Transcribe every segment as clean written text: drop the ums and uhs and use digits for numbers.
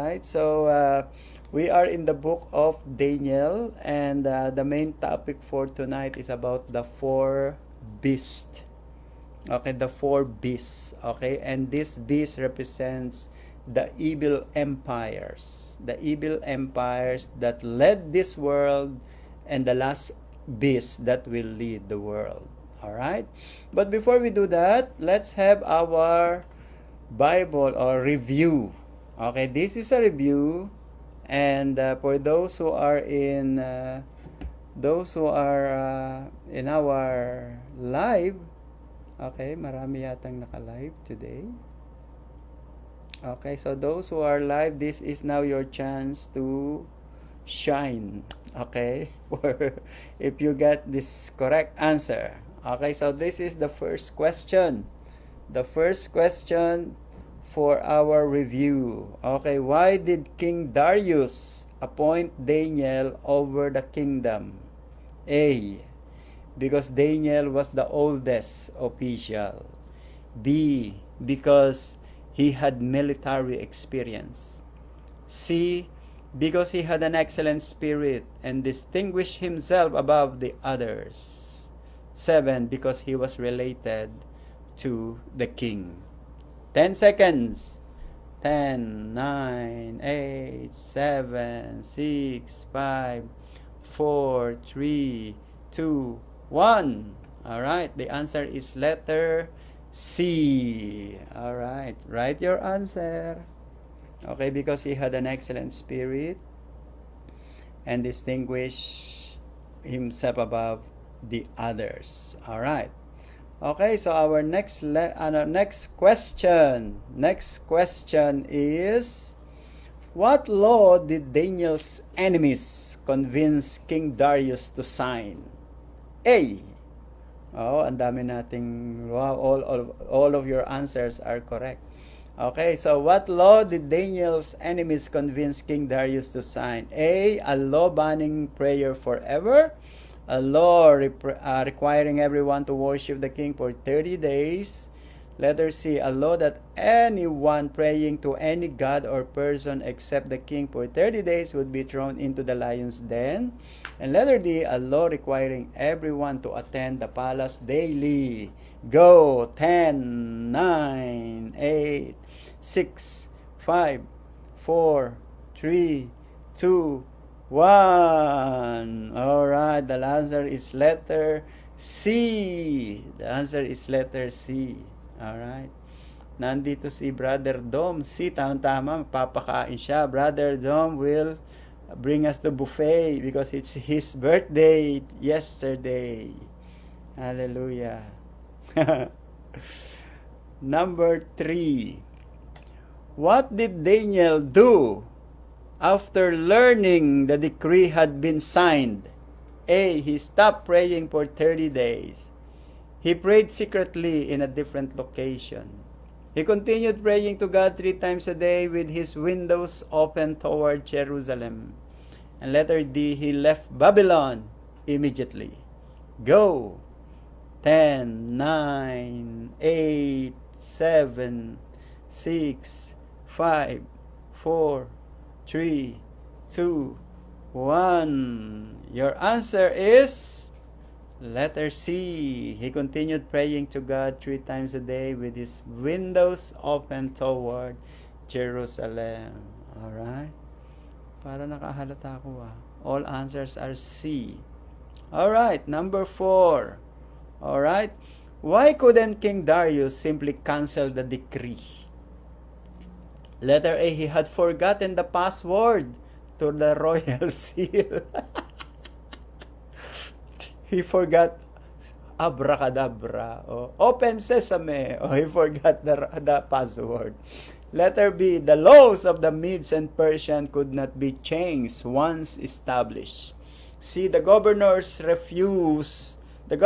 Right, so we are in the book of Daniel, and the main topic for tonight is about the four beasts. Okay, the four beasts. Okay, and this beast represents the evil empires that led this world, and the last beast that will lead the world. All right, but before we do that, let's have our Bible or review. Okay, this is a review, and for those who are in our live. Okay, marami yatang naka-live today. Okay, so those who are live, this is now your chance to shine. Okay, or if you get this correct answer. Okay, so this is the first question. The first question for our review. Okay, why did King Darius appoint Daniel over the kingdom? A. Because Daniel was the oldest official. B. Because he had military experience. C. Because he had an excellent spirit and distinguished himself above the others. 7. Because he was related to the king. 10 seconds. 10, 9, 8, 7, 6, 5, 4, 3, 2, 1. Alright, the answer is letter C. Alright, write your answer. Okay, because he had an excellent spirit and distinguished himself above the others. Alright. Okay, so our next question. Next question is, what law did Daniel's enemies convince King Darius to sign? A. Oh, ang dami nating wow, all of your answers are correct. Okay, so what law did Daniel's enemies convince King Darius to sign? A law banning prayer forever. A law requiring everyone to worship the king for 30 days. Letter C, a law that anyone praying to any god or person except the king for 30 days would be thrown into the lion's den. And letter D, a law requiring everyone to attend the palace daily. Go. 10, 9, 8, 6, 5, 4, 3, 2, 1. Alright, the answer is letter C. The answer is letter C. Alright. Nandito si Brother Dom. Si, tama-tama, papakain siya. Brother Dom will bring us the buffet because it's his birthday yesterday. Hallelujah. Number 3. What did Daniel do after learning the decree had been signed? A. He stopped praying for 30 days. He prayed secretly in a different location. He continued praying to God 3 times a day with his windows open toward Jerusalem. And letter D, he left Babylon immediately. Go. 10, 9, 8, 7, 6, 5, 4, 3, 2, 1. Your answer is letter C. He continued praying to God 3 times a day with his windows open toward Jerusalem. Alright? Para nakahalata ko All answers are C. Alright, number 4. Alright? Why couldn't King Darius simply cancel the decree? Letter A, he had forgotten the password to the royal seal. He forgot abracadabra. Open sesame. He forgot the password. Letter B, the laws of the Medes and Persians could not be changed once established. C, the governors refused to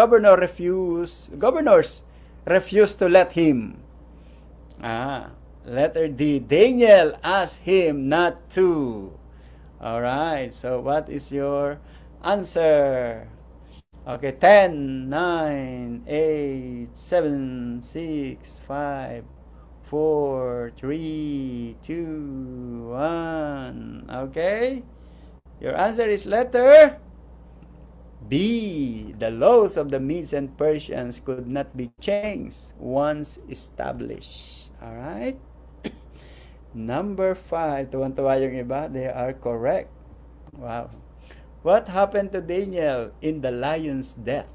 let him. Letter D, Daniel asked him not to. Alright, so what is your answer? Okay, 10, 9, 8, 7, 6, 5, 4, 3, 2, 1. Okay? Your answer is letter B. The laws of the Medes and Persians could not be changed once established. Alright? Number 5. Tuwan-tuwa yung iba. They are correct. Wow. What happened to Daniel in the lion's den?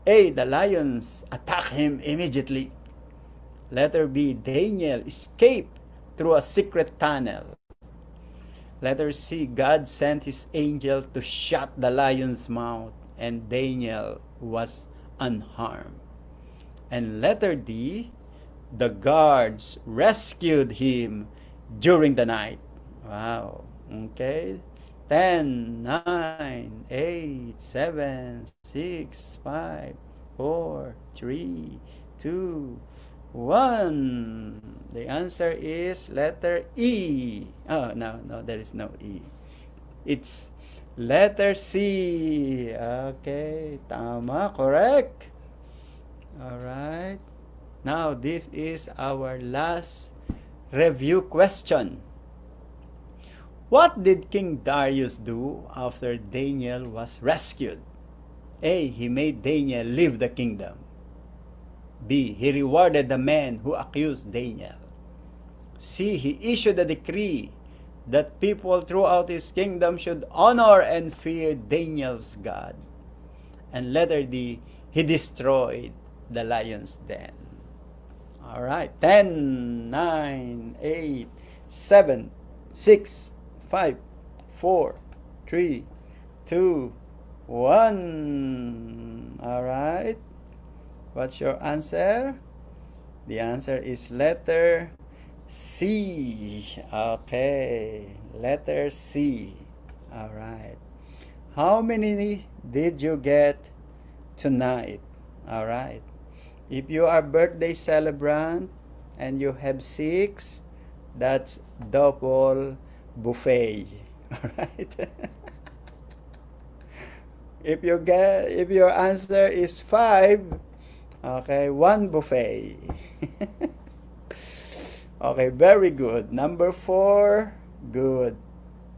A. The lions attacked him immediately. Letter B. Daniel escaped through a secret tunnel. Letter C. God sent his angel to shut the lion's mouth and Daniel was unharmed. And letter D. The guards rescued him during the night. Wow. Okay. 10, 9, 8, 7, 6, 5, 4, 3, 2, 1. The answer is letter E. Oh, no, there is no E. It's letter C. Okay, tama, correct. Alright. Now, this is our last review question. What did King Darius do after Daniel was rescued? A. He made Daniel leave the kingdom. B. He rewarded the men who accused Daniel. C. He issued a decree that people throughout his kingdom should honor and fear Daniel's God. And letter D. He destroyed the lion's den. Alright, 10, 9, 8, 7, 6, 5, 4, 3, 2, 1. Alright. What's your answer? The answer is letter C. Okay. Letter C. Alright. How many did you get tonight? Alright. If you are birthday celebrant and you have 6, that's double buffet. Alright. If your answer is 5, okay, 1 buffet. Okay, very good. Number 4, good.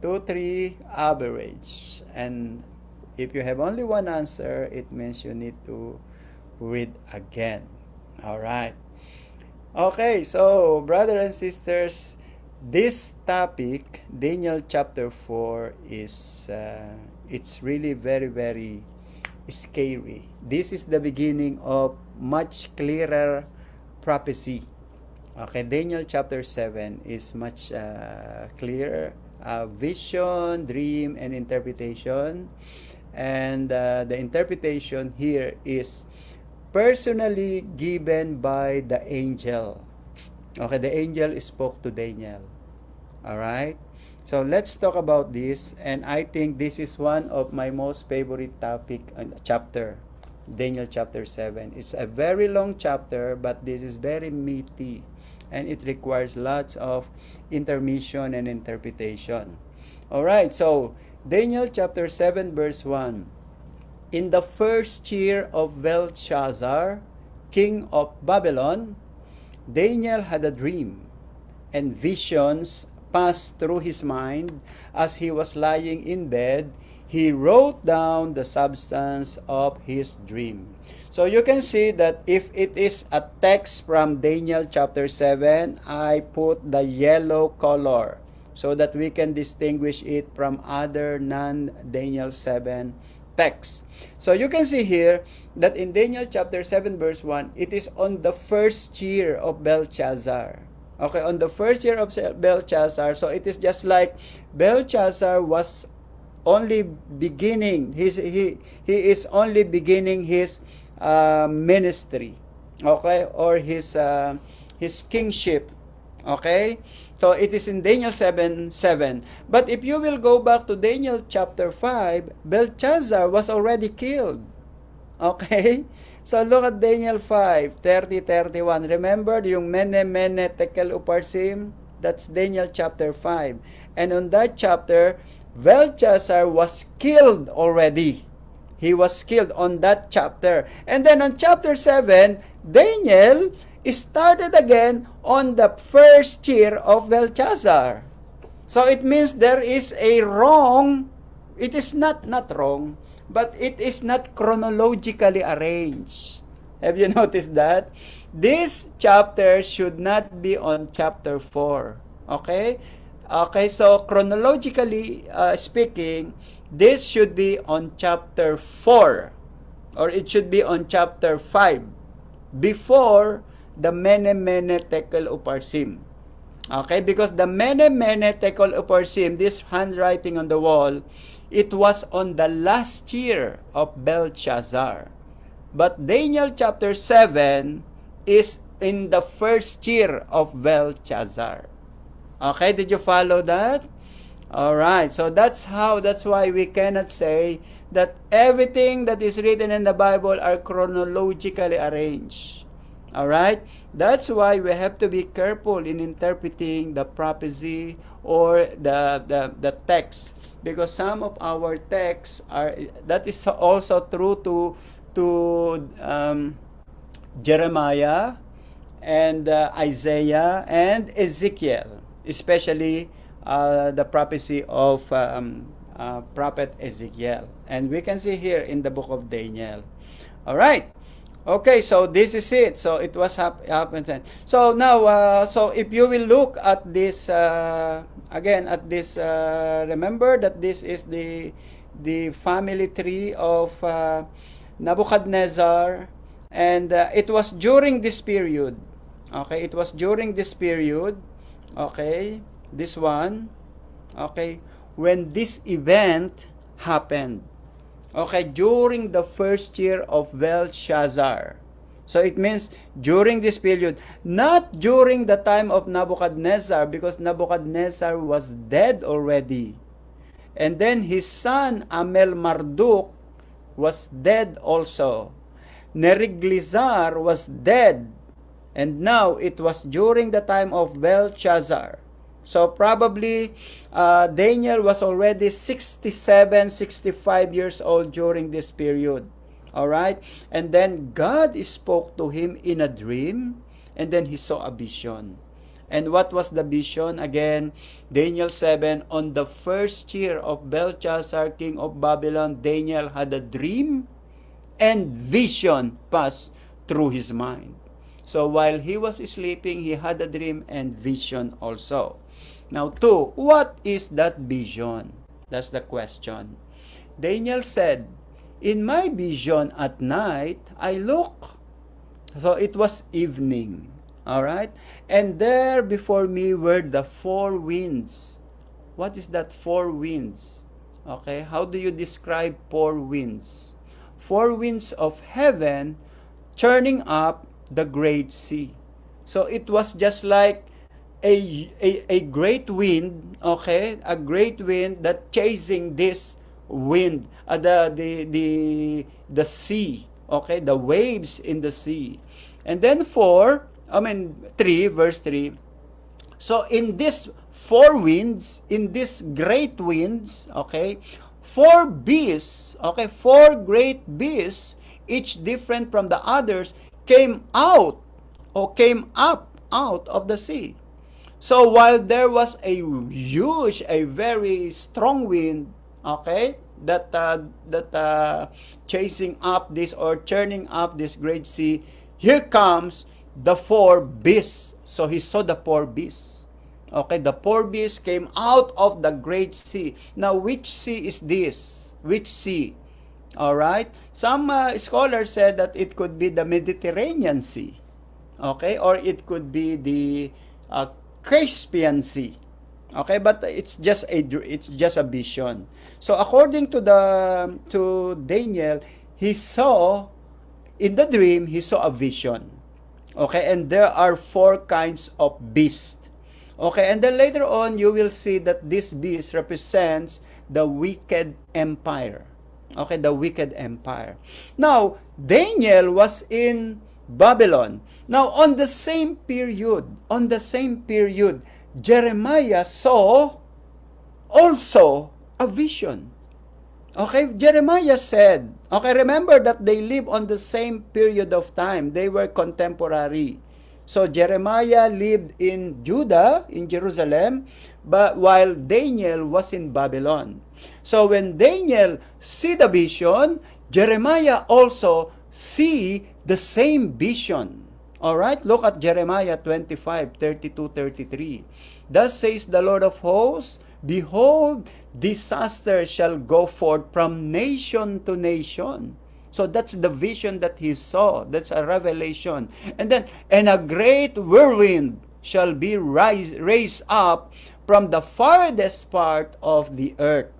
2, 3, average. And if you have only one answer, it means you need to read again. All right. Okay, so brothers and sisters, this topic, Daniel chapter 4, is it's really very, very scary. This is the beginning of much clearer prophecy. Okay, Daniel chapter 7 is much clearer. Vision, dream, and interpretation. And the interpretation here is personally given by the angel. Okay, the angel spoke to Daniel. Alright? So let's talk about this. And I think this is one of my most favorite topic chapter. Daniel chapter 7. It's a very long chapter, but this is very meaty. And it requires lots of intermission and interpretation. Alright, so Daniel chapter 7 verse 1. In the first year of Belshazzar, king of Babylon, Daniel had a dream, and visions passed through his mind. As he was lying in bed, he wrote down the substance of his dream. So you can see that if it is a text from Daniel chapter 7, I put the yellow color so that we can distinguish it from other non-Daniel 7 texts. So you can see here that in Daniel chapter 7 verse 1, it is on the first year of Belshazzar. Okay, on the first year of Belshazzar. So it is just like Belshazzar was only beginning, he is only beginning his ministry, okay, or his kingship, okay. So it is in Daniel 7:7. But if you will go back to Daniel chapter 5, Belshazzar was already killed, okay. So look at Daniel 5:30-31. Remember yung mene tekel uparsim? That's Daniel chapter 5. And on that chapter, Belshazzar was killed already. He was killed on that chapter. And then on chapter 7, Daniel started again on the first year of Belshazzar. So it means there is a wrong. It is not wrong, but it is not chronologically arranged. Have you noticed that? This chapter should not be on chapter 4. Okay? Okay, so chronologically speaking, this should be on chapter 4. Or it should be on chapter 5. Before the Mene Mene Tekel Uparsim. Okay, because the Mene Mene Tekel Uparsim, this handwriting on the wall, it was on the last year of Belshazzar. But Daniel chapter 7 is in the first year of Belshazzar. Okay, did you follow that? Alright, so that's why we cannot say that everything that is written in the Bible are chronologically arranged. Alright? That's why we have to be careful in interpreting the prophecy or the text. Because some of our texts are, that is also true to Jeremiah and Isaiah and Ezekiel, especially the prophecy of prophet Ezekiel. And we can see here in the book of Daniel. All right. Okay, so this is it. So it was happened then. So now, so if you will look at this again, at this, remember that this is the family tree of Nebuchadnezzar, and it was during this period. Okay, it was during this period. Okay, this one. Okay, when this event happened. Okay, during the first year of Belshazzar. So it means during this period, not during the time of Nebuchadnezzar, because Nebuchadnezzar was dead already. And then his son Amel Marduk was dead also. Neriglissar was dead. And now it was during the time of Belshazzar. So probably Daniel was already 67, 65 years old during this period. All right? And then God spoke to him in a dream, and then he saw a vision. And what was the vision? Again, Daniel 7, on the first year of Belshazzar, king of Babylon, Daniel had a dream, and vision passed through his mind. So while he was sleeping, he had a dream and vision also. Now, 2, what is that vision? That's the question. Daniel said, in my vision at night, I look. So it was evening. All right? And there before me were the 4 winds. What is that 4 winds? Okay, how do you describe 4 winds? 4 winds of heaven churning up the great sea. So it was just like a great wind, okay, a great wind that chasing this wind, the sea, okay, the waves in the sea. And then 3, verse 3. So in this 4 winds, in these great winds, okay, 4 beasts, okay, 4 great beasts, each different from the others, came out or came up out of the sea. So while there was a huge, a very strong wind, okay, that chasing up this or churning up this great sea, here comes the 4 beasts. So he saw the 4 beasts. Okay, the 4 beasts came out of the great sea. Now, which sea is this? Which sea? All right. Some scholars said that it could be the Mediterranean Sea. Okay, or it could be the Caspian Sea. Okay, but it's just a vision. So according to Daniel, he saw in the dream, he saw a vision. Okay, and there are 4 kinds of beasts. Okay, and then later on you will see that this beast represents the wicked empire. Okay, the wicked empire. Now, Daniel was in Babylon. Now, on the same period, Jeremiah saw also a vision. Okay, Jeremiah said, okay, remember that they live on the same period of time. They were contemporary. So Jeremiah lived in Judah, in Jerusalem, but while Daniel was in Babylon. So when Daniel see the vision, Jeremiah also see the same vision. All right, look at Jeremiah 25:32-33. Thus says the Lord of hosts, behold, disaster shall go forth from nation to nation. So that's the vision that he saw. That's a revelation. And then, and a great whirlwind shall be raised up from the farthest part of the earth.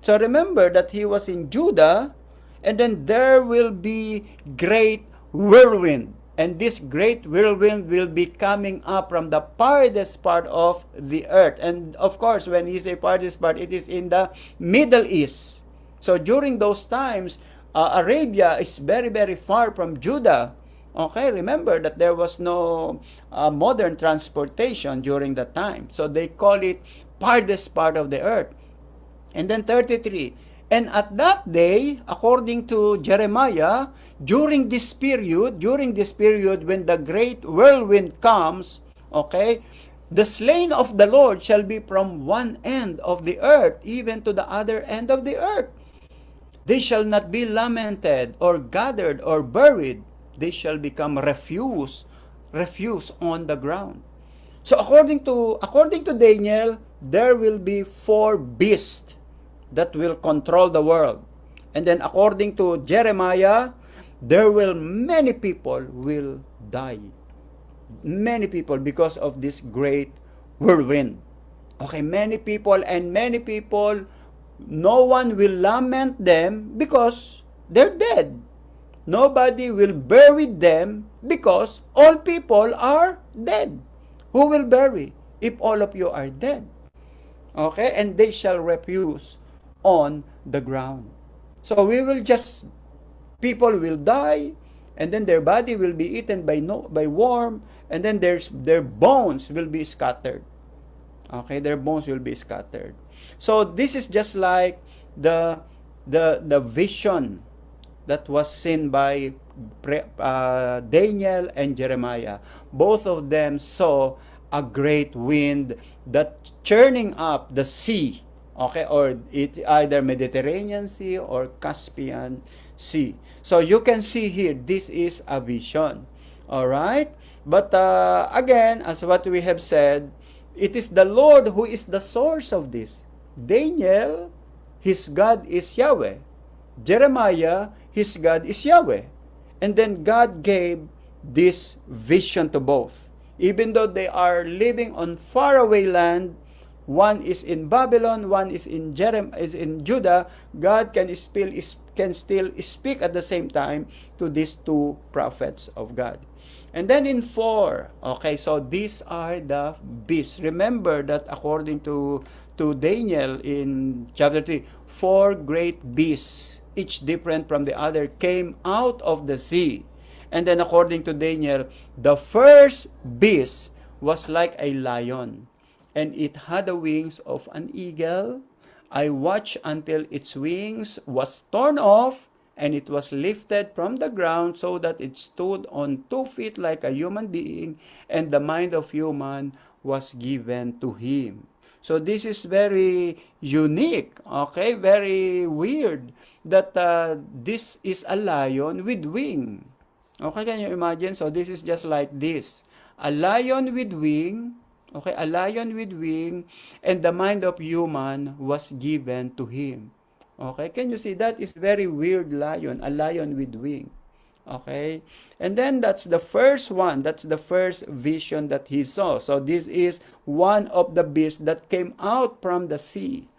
So remember that he was in Judah, and then there will be great whirlwind. And this great whirlwind will be coming up from the farthest part of the earth. And of course, when he say farthest part, it is in the Middle East. So during those times, Arabia is very, very far from Judah. Okay, remember that there was no modern transportation during that time. So they call it farthest part of the earth. And then 33, and at that day, according to Jeremiah, during this period when the great whirlwind comes, okay, the slain of the Lord shall be from one end of the earth, even to the other end of the earth. They shall not be lamented, or gathered, or buried. They shall become refuse on the ground. So according to Daniel, there will be 4 beasts that will control the world. And then according to Jeremiah, many people will die. Many people, because of this great whirlwind. Okay, many people, no one will lament them because they're dead. Nobody will bury them because all people are dead. Who will bury if all of you are dead? Okay, and they shall refuse on the ground. So people will die, and then their body will be eaten by worm, and then their bones will be scattered. Okay, their bones will be scattered. So this is just like the vision that was seen by Daniel and Jeremiah. Both of them saw a great wind that churning up the sea. Okay, or it's either Mediterranean Sea or Caspian Sea. So you can see here, this is a vision. All right, but again, as what we have said, it is the Lord who is the source of this. Daniel, his God is Yahweh. Jeremiah, his God is Yahweh. And then God gave this vision to both. Even though they are living on faraway land, one is in Babylon, one is in Judah, God can still speak at the same time to these 2 prophets of God. And then in 4, okay, so these are the beasts. Remember that according to Daniel in chapter 3, 4 great beasts, each different from the other, came out of the sea. And then according to Daniel, the first beast was like a lion, and it had the wings of an eagle. I watched until its wings was torn off, and it was lifted from the ground so that it stood on 2 feet like a human being, and the mind of human was given to him. So this is very unique, okay, very weird that this is a lion with wing. Okay, can you imagine? So this is just like this. A lion with wing, okay, a lion with wing, and the mind of human was given to him. Okay, can you see? That is very weird lion, a lion with wing. Okay, and then that's the first one. That's the first vision that he saw. So this is one of the beasts that came out from the sea.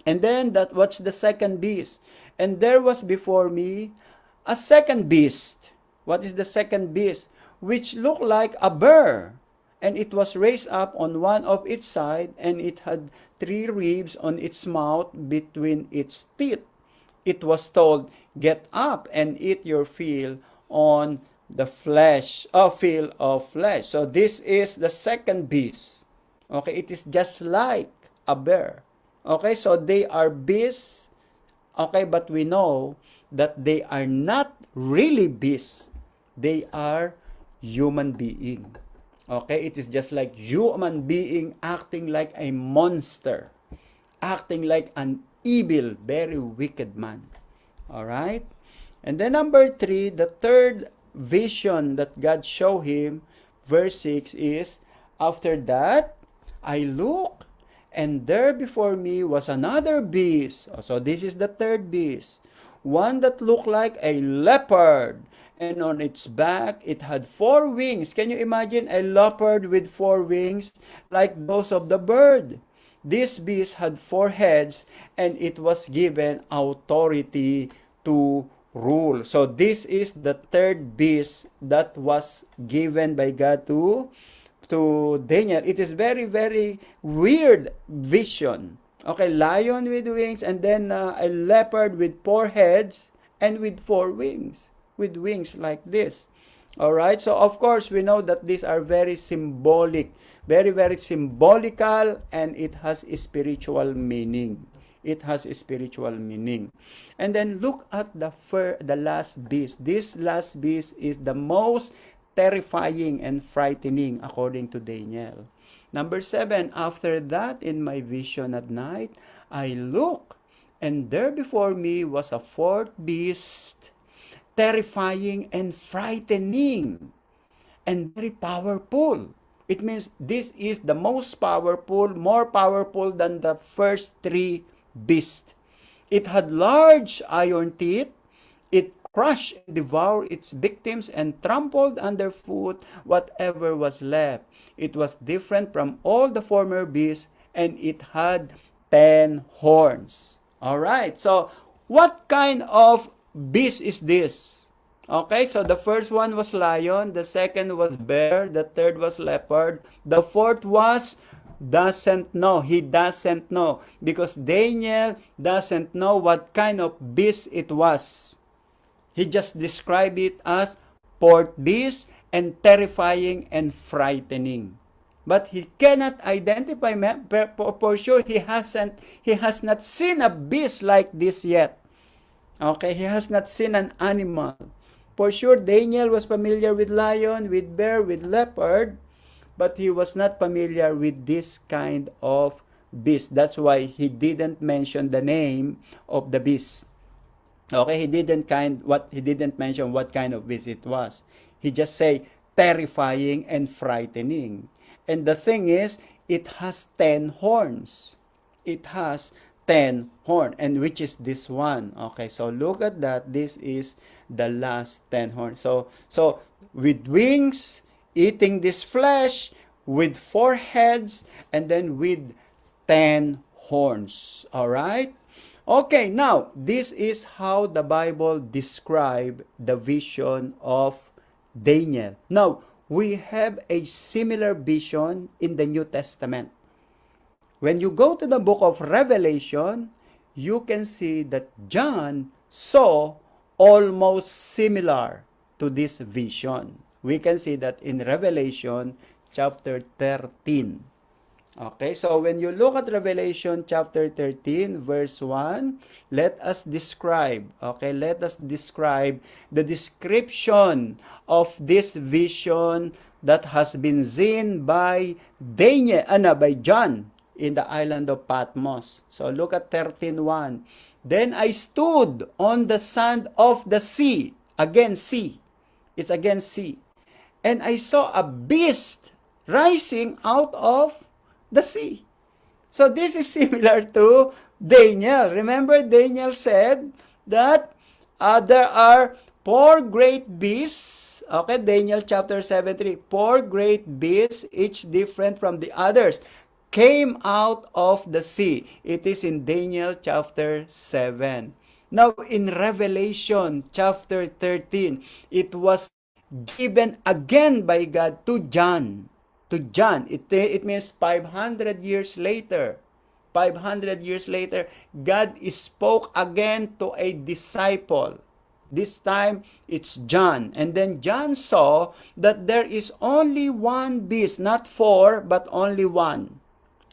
And then what's the second beast? And there was before me a second beast. What is the second beast? Which looked like a bear. And it was raised up on one of its side, and it had 3 ribs on its mouth between its teeth. It was told, get up and eat your fill on the flesh, fill of flesh. So this is the second beast. Okay, it is just like a bear. Okay, so they are beasts. Okay, but we know that they are not really beasts. They are human being. Okay, it is just like human being acting like a monster, acting like an evil, very wicked man. All right? And then number 3, the third vision that God showed him, verse 6 is, after that, I looked, and there before me was another beast. So this is the third beast. One that looked like a leopard, and on its back it had 4 wings. Can you imagine a leopard with 4 wings like those of the bird? This beast had 4 heads, and it was given authority to rule. So this is the third beast that was given by God to Daniel. It is very, very weird vision. Okay, lion with wings, and then a leopard with 4 heads and with 4 wings. With wings like this. All right, so of course we know that these are very symbolic, very, very symbolical, and it has a spiritual meaning. It has a spiritual meaning. And then look at the last beast. This last beast is the most terrifying and frightening according to Daniel. Number 7, after that in my vision at night, I looked, and there before me was a 4th beast, terrifying and frightening and very powerful. It means this is the most powerful, more powerful than the first 3 beasts. It had large iron teeth. It crushed and devoured its victims and trampled underfoot whatever was left. It was different from all the former beasts, and it had 10 horns. All right, so what kind of beast is this? Okay, so the first one was lion, the second was bear, the third was leopard, the fourth was doesn't know. He doesn't know because Daniel doesn't know what kind of beast it was. He just described it as fourth beast and terrifying and frightening. But he cannot identify, for sure he has not seen a beast like this yet. Okay, he has not seen an animal. For sure, Daniel was familiar with lion, with bear, with leopard, but he was not familiar with this kind of beast. That's why he didn't mention the name of the beast. Okay, he didn't mention what kind of beast it was. He just say terrifying and frightening. And the thing is, it has 10 horns. It has 10 horn, and which is this one. Okay, so look at that. This is the last 10 horns. So with wings, eating this flesh, with 4 heads, and then with 10 horns. All right. Okay, now this is how the Bible describe the vision of Daniel. Now we have a similar vision in the New Testament. When you go to the book of Revelation, you can see that John saw almost similar to this vision. We can see that in Revelation chapter 13. Okay, so when you look at Revelation chapter 13, verse 1, let us describe the description of this vision that has been seen by John in the island of Patmos. So look at 13:1. Then I stood on the sand of the sea. Again, sea. It's again sea. And I saw a beast rising out of the sea. So this is similar to Daniel. Remember, Daniel said that there are 4 great beasts. Okay, Daniel chapter 7:3. 4 great beasts, each different from the others, came out of the sea. It is in Daniel chapter 7. Now, in Revelation chapter 13, it was given again by God to John. It means 500 years later. 500 years later, God spoke again to a disciple. This time, it's John. And then John saw that there is only one beast, not 4, but only one.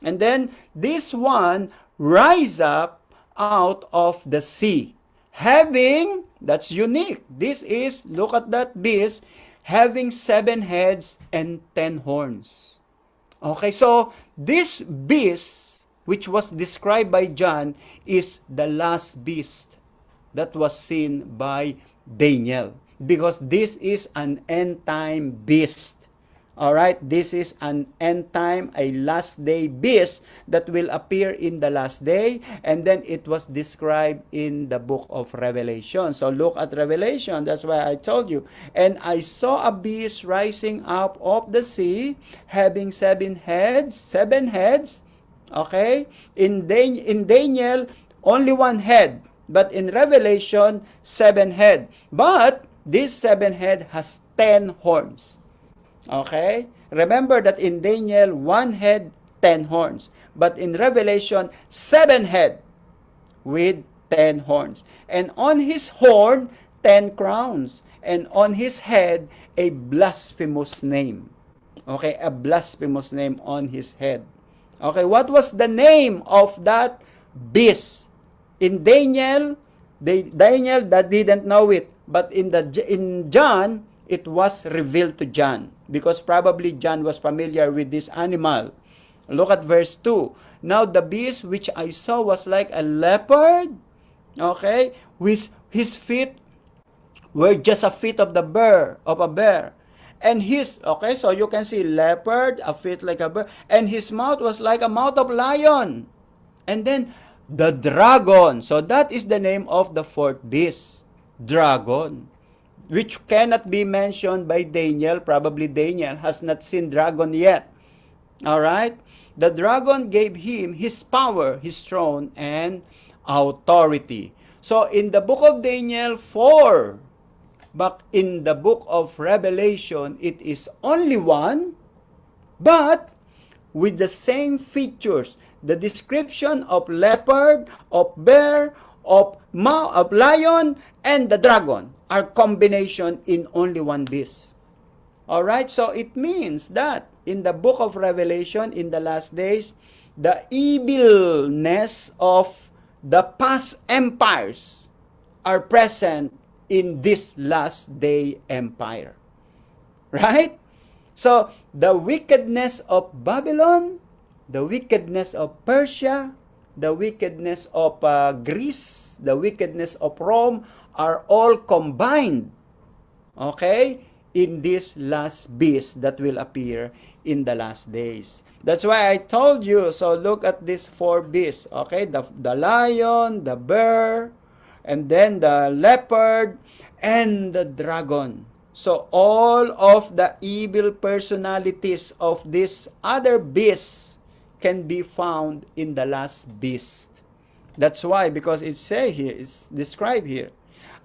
And then this one rise up out of the sea, having, that's unique. This is, look at that beast, having 7 heads and 10 horns. Okay, so this beast, which was described by John, is the last beast that was seen by Daniel. Because this is an end-time beast. Alright, this is an end time, a last day beast that will appear in the last day, and then it was described in the book of Revelation. So look at Revelation, that's why I told you. And I saw a beast rising up of the sea, having 7 heads, okay? In Daniel, only 1 head, but in Revelation, 7 head. But this 7 head has 10 horns. Okay? Remember that in Daniel, 1 head, 10 horns. But in Revelation, 7 head with 10 horns. And on his horn, 10 crowns. And on his head, a blasphemous name. Okay? A blasphemous name on his head. Okay? What was the name of that beast? In Daniel, Daniel that didn't know it. But in John, it was revealed to John, because probably John was familiar with this animal. Look at verse 2. Now the beast which I saw was like a leopard, okay, with his feet were just a feet of a bear. And his, okay, so you can see leopard, a feet like a bear, and his mouth was like a mouth of lion. And then the dragon, so that is the name of the 4th beast, dragon, which cannot be mentioned by Daniel. Probably Daniel has not seen dragon yet. All right? The dragon gave him his power, his throne, and authority. So in the book of Daniel, 4. But in the book of Revelation, it is only 1, but with the same features. The description of leopard, of bear, of lion, and the dragon are combination in only 1 beast. Alright, so it means that in the book of Revelation, in the last days, the evilness of the past empires are present in this last day empire. Right? So, the wickedness of Babylon, the wickedness of Persia, the wickedness of Greece, the wickedness of Rome are all combined, okay, in this last beast that will appear in the last days. That's why I told you, so look at these 4 beasts, okay, the lion, the bear, and then the leopard, and the dragon. So all of the evil personalities of these other beasts can be found in the last beast. That's why, because it's described here.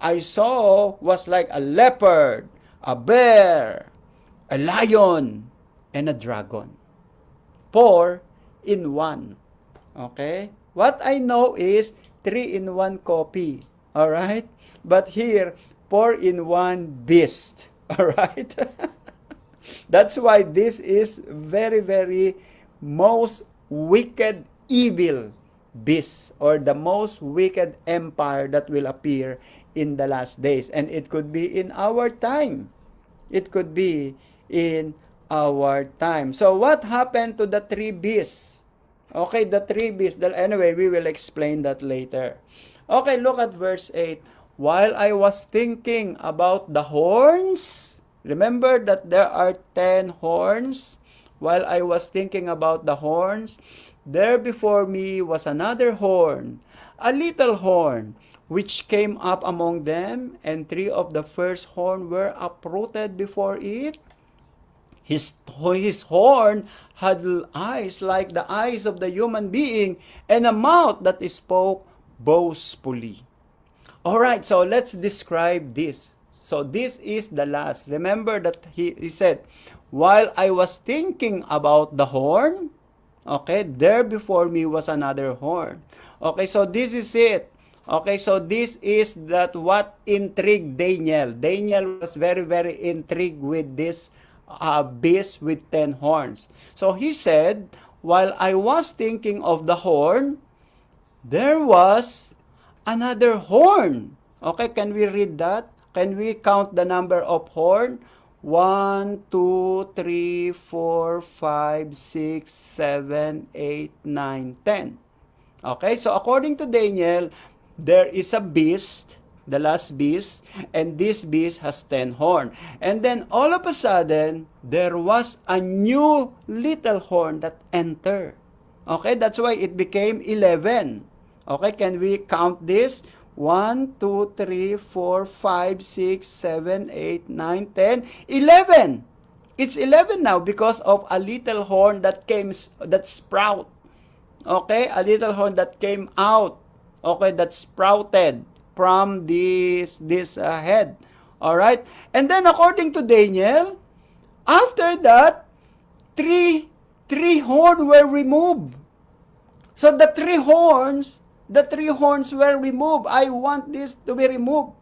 I saw was like a leopard, a bear, a lion, and a dragon. 4 in 1. Okay? What I know is 3 in 1 copy. Alright? But here, 4 in 1 beast. Alright? That's why this is very, very most wicked, evil beast, or the most wicked empire that will appear in the last days. And it could be in our time. It could be in our time. So what happened to the 3 beasts? Okay, the 3 beasts. Anyway, we will explain that later. Okay, look at verse 8. While I was thinking about the horns, remember that there are 10 horns? While I was thinking about the horns, there before me was another horn, a little horn, which came up among them, and 3 of the first horn were uprooted before it. His horn had eyes like the eyes of the human being, and a mouth that spoke boastfully. Alright, so let's describe this. So this is the last. Remember that he said, while I was thinking about the horn, okay, there before me was another horn. Okay, so this is it. Okay, so this is that what intrigued Daniel. Daniel was very, very intrigued with this beast with 10 horns. So he said, while I was thinking of the horn, there was another horn. Okay, can we read that? Can we count the number of horn? 1, 2, 3, 4, 5, 6, 7, 8, 9, 10. Okay, so according to Daniel, there is a beast, the last beast, and this beast has 10 horns. And then all of a sudden, there was a new little horn that entered. Okay, that's why it became 11. Okay, can we count this? 1, 2, 3, 4, 5, 6, 7, 8, 9, 10, 11. It's 11 now because of a little horn that sprout. Okay, a little horn that came out. Okay, that sprouted from this head. All right, and then according to Daniel, after that, three horns were removed. So the three horns were removed. I want this to be removed.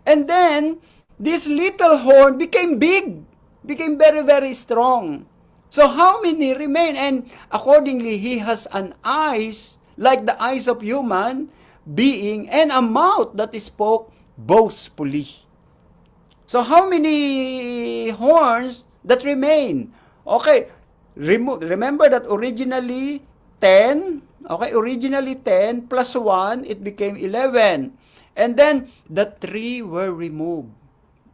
And then this little horn became big, became very, very strong. So how many remain? And accordingly, he has an eyes like the eyes of human being and a mouth that spoke boastfully. So how many horns that remain? Okay, remember that originally 10, okay, originally 10 plus 1, it became 11. And then the 3 were removed.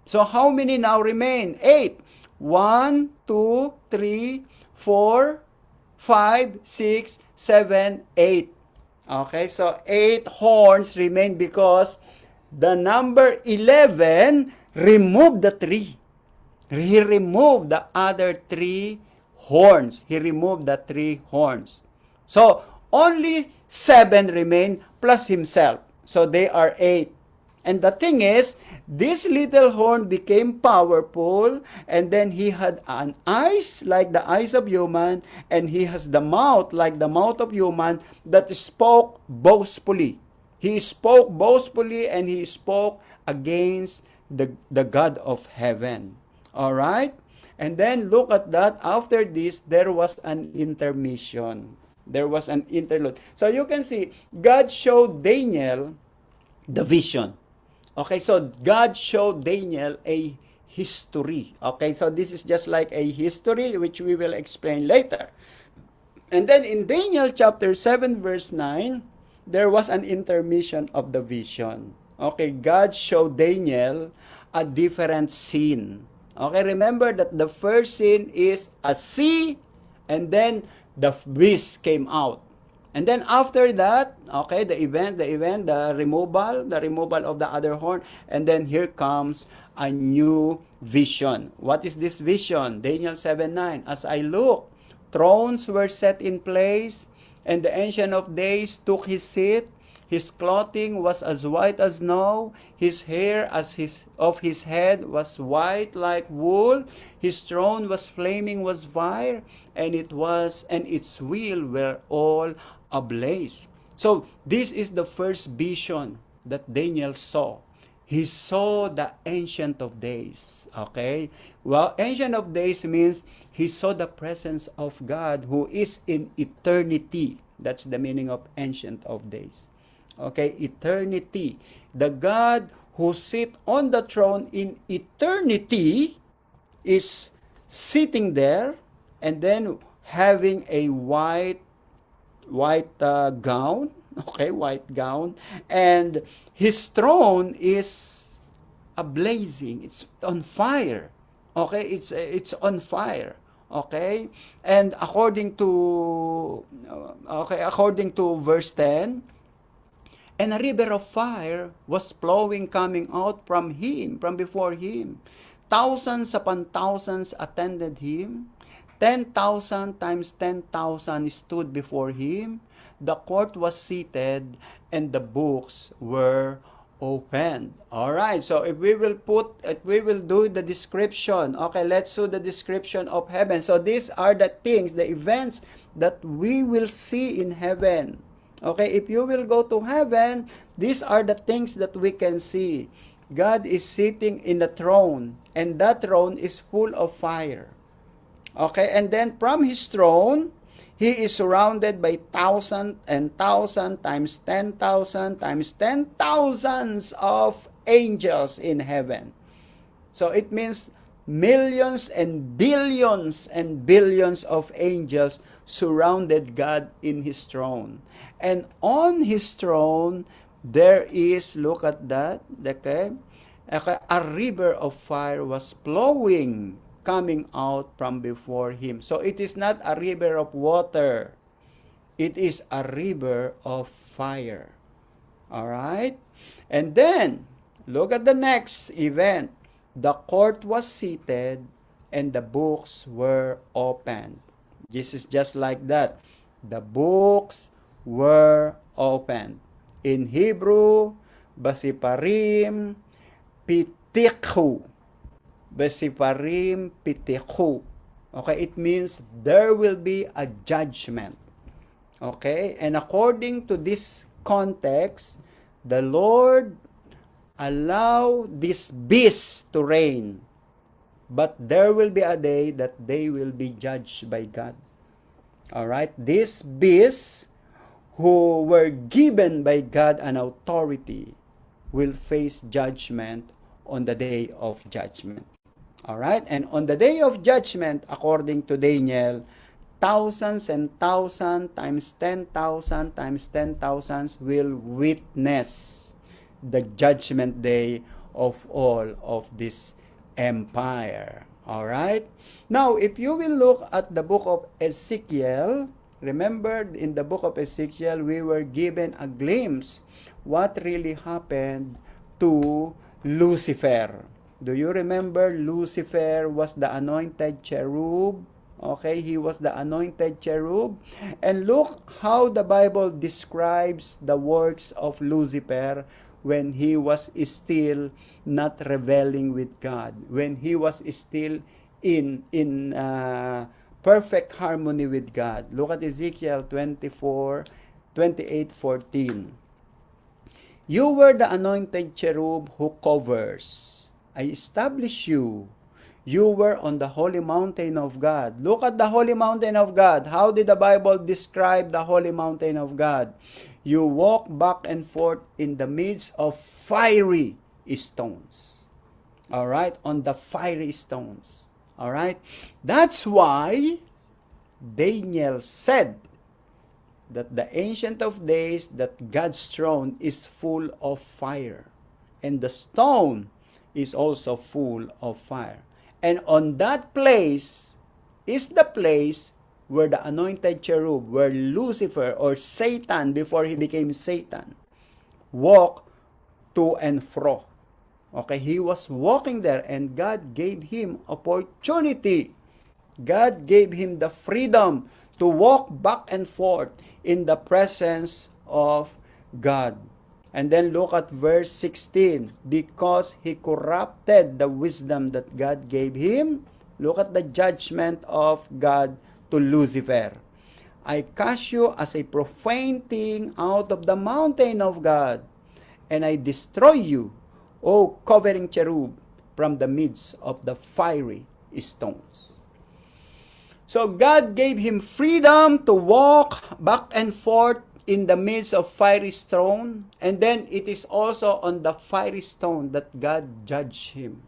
So how many now remain? 8. 1, 2, 3, 4, 5, 6, 7, 8. Okay, so 8 horns remain because the number 11 removed the 3. He removed the other 3 horns. He removed the 3 horns. So only 7 remain plus himself. So they are 8. And the thing is, this little horn became powerful, and then he had an eyes like the eyes of human, and he has the mouth like the mouth of human that spoke boastfully. He spoke boastfully, and he spoke against the God of heaven. All right? And then look at that. After this, there was an intermission. There was an interlude. So you can see, God showed Daniel the vision. Okay, so God showed Daniel a history. Okay, so this is just like a history which we will explain later. And then in Daniel chapter 7 verse 9, there was an intermission of the vision. Okay, God showed Daniel a different scene. Okay, remember that the first scene is a sea, and then the beast came out. And then after that, okay, the removal of the other horn, and then here comes a new vision. What is this vision? Daniel 7:9. As I look, thrones were set in place, and the Ancient of Days took his seat. His clothing was as white as snow. His hair of his head was white like wool. His throne was flaming was fire, and its wheel were all ablaze. So this is the first vision that Daniel saw. He saw the Ancient of Days. Okay? Well, Ancient of Days means he saw the presence of God who is in eternity. That's the meaning of Ancient of Days. Okay, eternity. The God who sit on the throne in eternity is sitting there, and then having a white gown, okay, white gown, and his throne is ablazing. It's on fire. Okay, it's on fire. Okay, and according to verse 10, and a river of fire was flowing, coming out from before him. Thousands upon thousands attended him. 10,000 times 10,000 stood before him. The court was seated, and the books were opened. All right. So if we will do the description. Okay, let's do the description of heaven. So these are the things, the events that we will see in heaven. Okay, if you will go to heaven, these are the things that we can see. God is sitting in the throne, and that throne is full of fire. Okay, and then from his throne, he is surrounded by 1,000 and 1,000 times 10,000 times 10,000s of angels in heaven. So it means millions and billions of angels surrounded God in His throne. And on His throne, there is, look at that, okay, a river of fire was flowing, coming out from before Him. So it is not a river of water. It is a river of fire. All right? And then, look at the next event. The court was seated and the books were opened. This is just like that. The books were opened. In Hebrew, Basiparim Pitikhu. Basiparim Pitikhu. Okay, it means there will be a judgment. Okay, and according to this context, the Lord allow this beast to reign, but there will be a day that they will be judged by God. All right, these beasts who were given by God an authority will face judgment on the day of judgment. All right, and on the day of judgment, according to Daniel, thousands and thousands times 10,000 times 10,000 will witness the judgment day of all of this empire. All right? Now, if you will look at the book of Ezekiel, remember in the book of Ezekiel, we were given a glimpse what really happened to Lucifer. Do you remember Lucifer was the anointed cherub? Okay, he was the anointed cherub. And look how the Bible describes the works of Lucifer when he was still not rebelling with God, when he was still in perfect harmony with God. Look at Ezekiel 28:14. You were the anointed cherub who covers. I establish you. You were on the holy mountain of God. Look at the holy mountain of God. How did the Bible describe the holy mountain of God? You walk back and forth in the midst of fiery stones. All right? On the fiery stones. All right? That's why Daniel said that the Ancient of Days, that God's throne is full of fire. And the stone is also full of fire. And on that place is the place where the anointed cherub, where Lucifer or Satan, before he became Satan, walked to and fro. Okay, he was walking there and God gave him opportunity. God gave him the freedom to walk back and forth in the presence of God. And then look at verse 16. Because he corrupted the wisdom that God gave him. Look at the judgment of God to Lucifer. I cast you as a profane thing out of the mountain of God, and I destroy you, O covering cherub, from the midst of the fiery stones. So God gave him freedom to walk back and forth in the midst of fiery stone, and then it is also on the fiery stone that God judged him.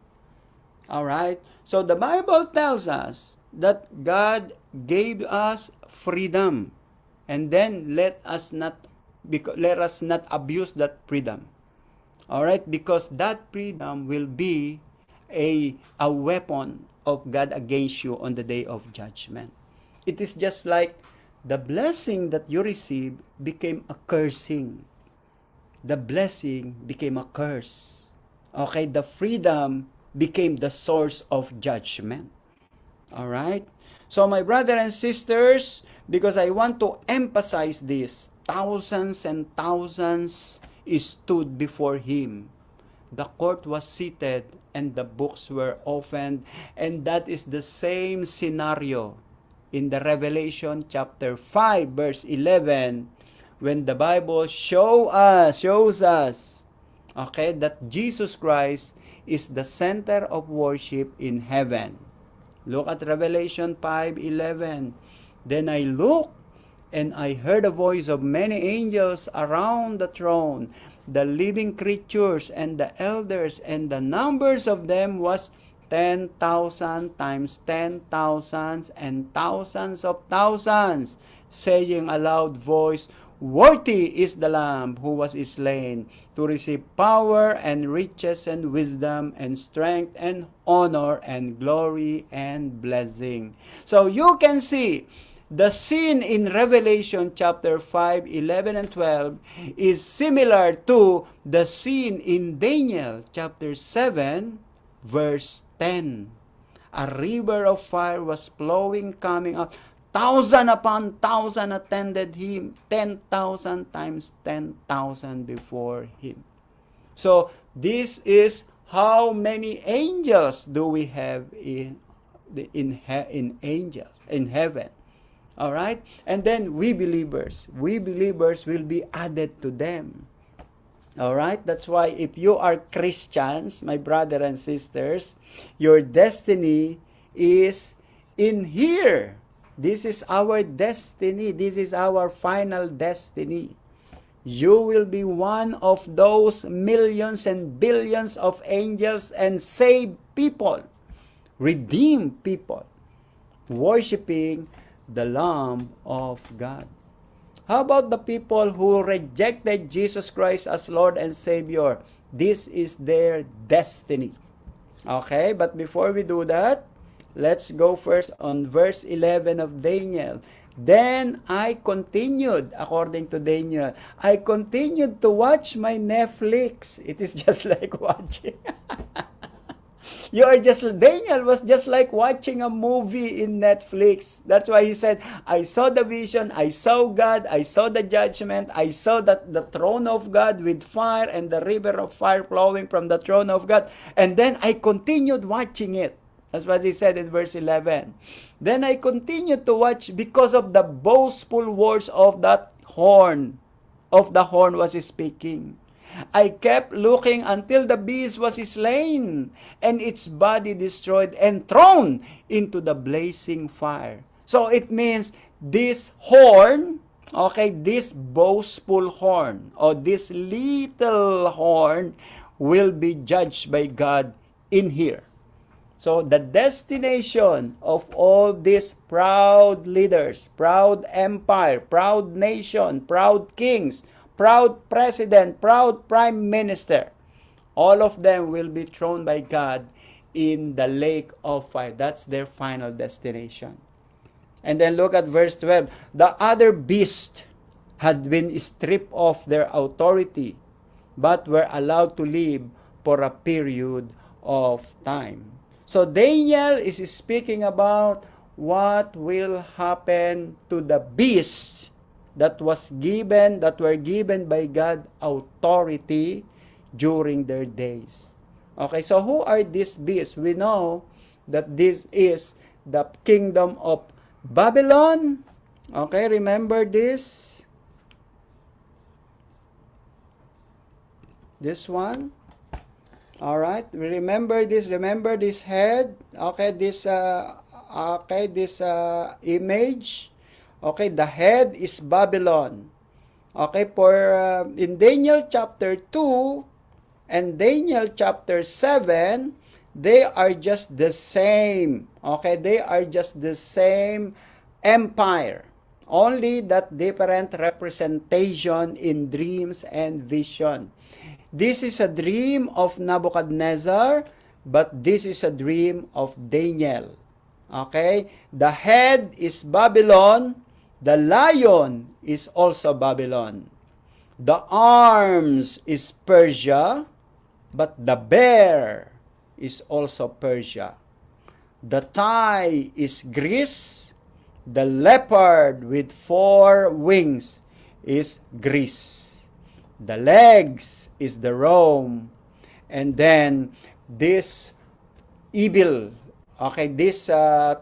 All right? So the Bible tells us that God gave us freedom, and then let us not abuse that freedom. All right? Because that freedom will be a weapon of God against you on the day of judgment. It is just like the blessing that you receive became a cursing. The blessing became a curse. Okay, the freedom became the source of judgment. All right? So my brothers and sisters, because I want to emphasize this, thousands and thousands stood before him. The court was seated and the books were opened, and that is the same scenario in the Revelation chapter 5 verse 11, when the Bible shows us, okay, that Jesus Christ is the center of worship in heaven. Look at Revelation 5:11. Then I looked, and I heard a voice of many angels around the throne, the living creatures and the elders, and the numbers of them was 10,000 times 10,000s and thousands of thousands, saying a loud voice, "Worthy is the Lamb who was slain to receive power and riches and wisdom and strength and honor and glory and blessing." So you can see the scene in Revelation chapter 5, 11, and 12 is similar to the scene in Daniel chapter 7, verse 10. A river of fire was flowing, coming out. 1,000 upon 1,000 attended him, 10,000 times 10,000 before him. So this is how many angels do we have in angels in heaven. All right? And then we believers will be added to them. All right? That's why if you are Christians, my brother and sisters, your destiny is in here. This is our destiny. This is our final destiny. You will be one of those millions and billions of angels and saved people, redeemed people, worshiping the Lamb of God. How about the people who rejected Jesus Christ as Lord and Savior? This is their destiny. Okay, but before we do that, let's go first on verse 11 of Daniel. Then I continued, according to Daniel, I continued to watch my Netflix. It is just like watching. Daniel was just like watching a movie in Netflix. That's why he said, I saw the vision, I saw God, I saw the judgment, I saw that the throne of God with fire and the river of fire flowing from the throne of God. And then I continued watching it. That's what he said in verse 11. Then I continued to watch because of the boastful words of that horn. Of the horn was speaking. I kept looking until the beast was slain and its body destroyed and thrown into the blazing fire. So it means this horn, okay, this boastful horn or this little horn will be judged by God in here. So the destination of all these proud leaders, proud empire, proud nation, proud kings, proud president, proud prime minister, all of them will be thrown by God in the lake of fire. That's their final destination. And then look at verse 12. The other beast had been stripped of their authority, but were allowed to live for a period of time. So Daniel is speaking about what will happen to the beasts that were given by God authority during their days. Okay, so who are these beasts? We know that this is the kingdom of Babylon. Okay, remember this? This one. All right, remember this head. Okay, this image. Okay, the head is Babylon. Okay, for in Daniel chapter 2 and Daniel chapter 7, they are just the same. Okay, they are just the same empire. Only that different representation in dreams and vision. This is a dream of Nebuchadnezzar, but this is a dream of Daniel. Okay? The head is Babylon. The lion is also Babylon. The arms is Persia, but the bear is also Persia. The thigh is Greece. The leopard with 4 wings is Greece. The legs is the Rome. And then this evil, okay, this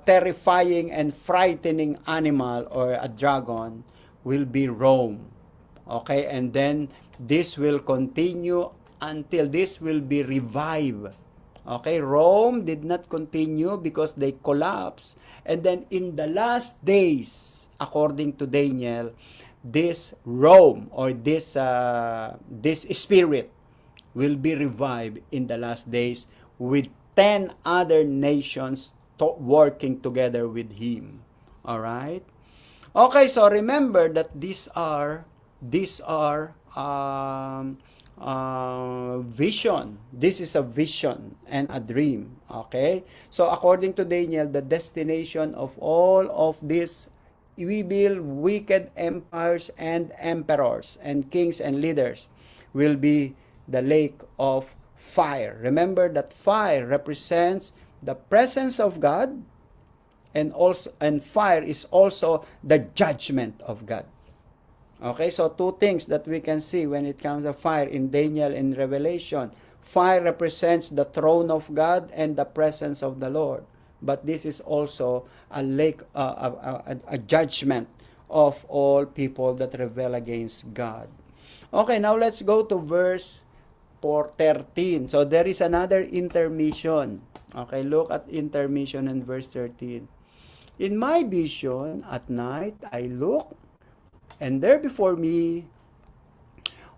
terrifying and frightening animal or a dragon will be Rome. Okay, and then this will continue until this will be revived. Okay, Rome did not continue because they collapsed. And then in the last days, according to Daniel, this Rome or this spirit will be revived in the last days with 10 other nations working together with him. All right? Okay, so remember that these are vision. This is a vision and a dream. Okay? So according to Daniel, the destination of all of these evil, wicked empires and emperors and kings and leaders will be the lake of fire. Remember that fire represents the presence of God, and fire is also the judgment of God. Okay, so two things that we can see when it comes to fire in Daniel and Revelation. Fire represents the throne of God and the presence of the Lord. But this is also a lake, a judgment of all people that rebel against God. Okay, now let's go to verse 13. So there is another intermission. Okay, look at intermission in verse 13. In my vision at night I looked, and there before me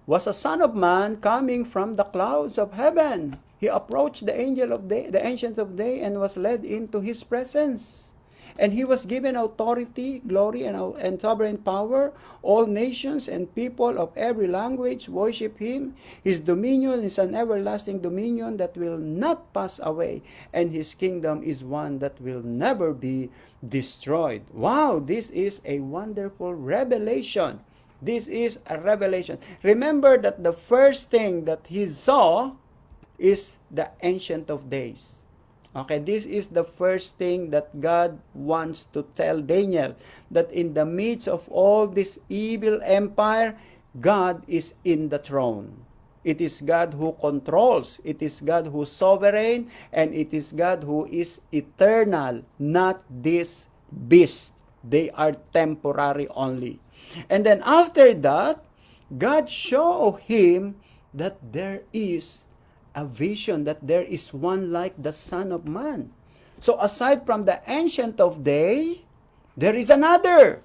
was a son of man coming from the clouds of heaven. He approached the angel of day, the ancient of day, and was led into his presence. And he was given authority, glory, and sovereign power. All nations and people of every language worship him. His dominion is an everlasting dominion that will not pass away, and his kingdom is one that will never be destroyed. Wow, this is a wonderful revelation. This is a revelation. Remember that the first thing that he saw is the Ancient of Days. Okay, this is the first thing that God wants to tell Daniel, that in the midst of all this evil empire, God is in the throne. It is God who controls, it is God who is sovereign, and it is God who is eternal, not this beast. They are temporary only. And then after that, God showed him that there is a vision, that there is one like the Son of Man. So aside from the Ancient of Day, there is another.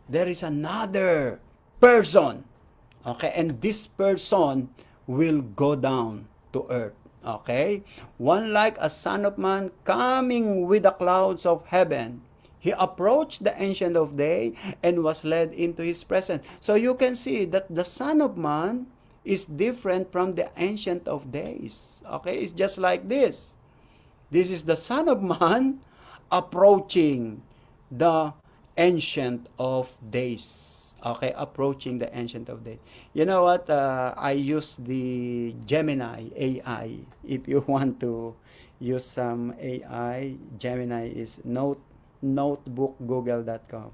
There is another person. Okay, and this person will go down to earth. Okay, one like a Son of Man coming with the clouds of heaven. He approached the Ancient of Day and was led into his presence. So you can see that the Son of Man is different from the Ancient of Days. Okay, it's just like this. This is the Son of Man approaching the Ancient of Days. Okay, approaching the Ancient of Days. You know what? I use the Gemini AI. If you want to use some AI, Gemini is notebookgoogle.com.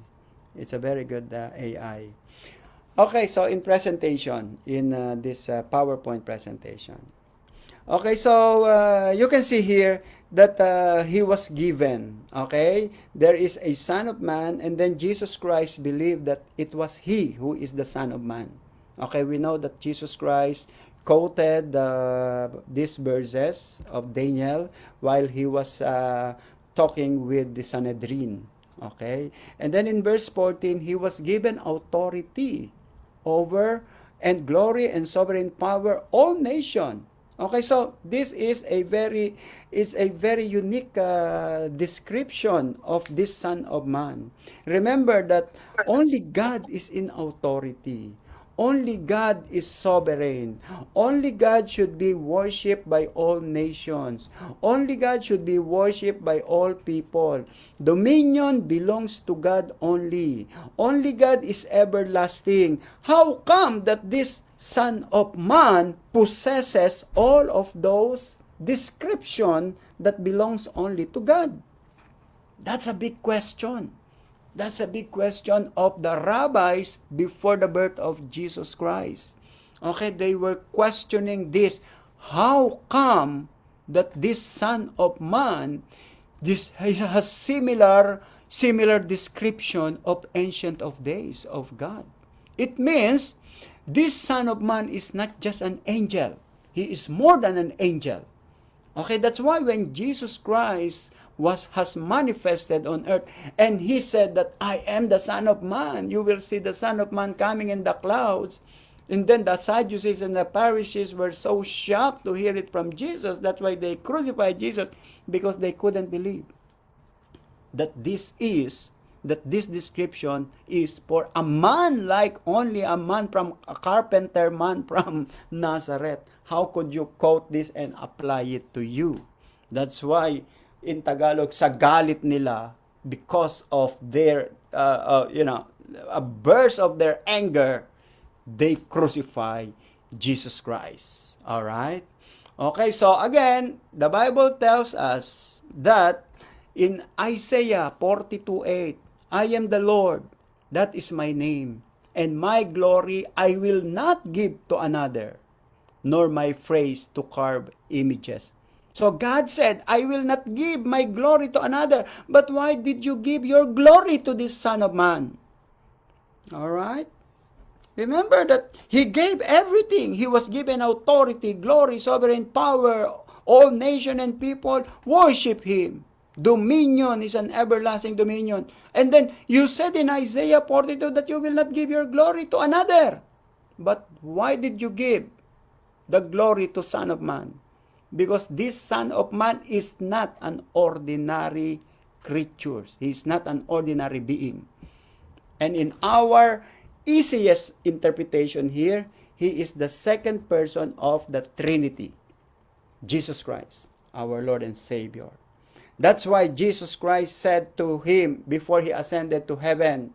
It's a very good AI. Okay, so in presentation, in this PowerPoint presentation. Okay, so you can see here that he was given, okay? There is a Son of Man, and then Jesus Christ believed that it was he who is the Son of Man. Okay, we know that Jesus Christ quoted these verses of Daniel while he was talking with the Sanhedrin. Okay, and then in verse 14, he was given authority over and glory and sovereign power all nation. Okay, so this is a very unique description of this Son of Man. Remember that only God is in authority. Only God is sovereign. Only God should be worshipped by all nations. Only God should be worshipped by all people. Dominion belongs to God only. Only God is everlasting. How come that this Son of Man possesses all of those description that belongs only to God? That's a big question. That's a big question of the rabbis before the birth of Jesus Christ. Okay, they were questioning this. How come that this Son of Man has similar description of Ancient of Days of God? It means this Son of Man is not just an angel. He is more than an angel. Okay, that's why when Jesus Christ has manifested on earth, and he said that I am the Son of Man, you will see the Son of Man coming in the clouds, And then the Sadducees and the Pharisees were so shocked to hear it from Jesus. That's why they crucified Jesus, because they couldn't believe that this description is for a man, like only a man from a carpenter man from Nazareth. How could you quote this and apply it to you? That's why in Tagalog, sa galit nila, because of their a burst of their anger, they crucify Jesus Christ. All right? Okay, so again, the Bible tells us that in Isaiah 42:8, I am the Lord, that is my name, and my glory I will not give to another, nor my praise to carved images. So God said, I will not give my glory to another. But why did you give your glory to this Son of Man? All right? Remember that He gave everything. He was given authority, glory, sovereign power. All nation and people worship Him. Dominion is an everlasting dominion. And then you said in Isaiah 42 that you will not give your glory to another. But why did you give the glory to Son of Man? Because this Son of Man is not an ordinary creature. He is not an ordinary being. And in our easiest interpretation here, He is the second person of the Trinity, Jesus Christ, our Lord and Savior. That's why Jesus Christ said to Him before He ascended to heaven,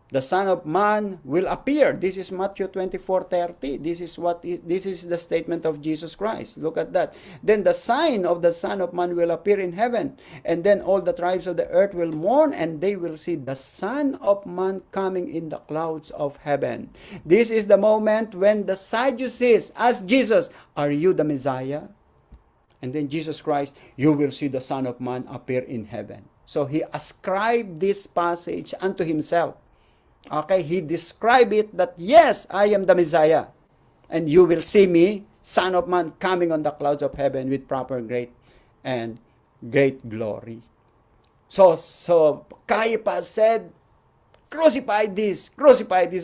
the Son of Man will appear. This is Matthew 24:30. This is the statement of Jesus Christ. Look at that. Then the sign of the Son of Man will appear in heaven, and then all the tribes of the earth will mourn, and they will see the Son of Man coming in the clouds of heaven. This is the moment when the Sadducees ask Jesus, are you the Messiah? And then Jesus Christ, you will see the Son of Man appear in heaven. So He ascribed this passage unto Himself. Okay, He described it that, yes, I am the Messiah. And you will see me, Son of Man, coming on the clouds of heaven with proper great glory. So Caiaphas said, crucify this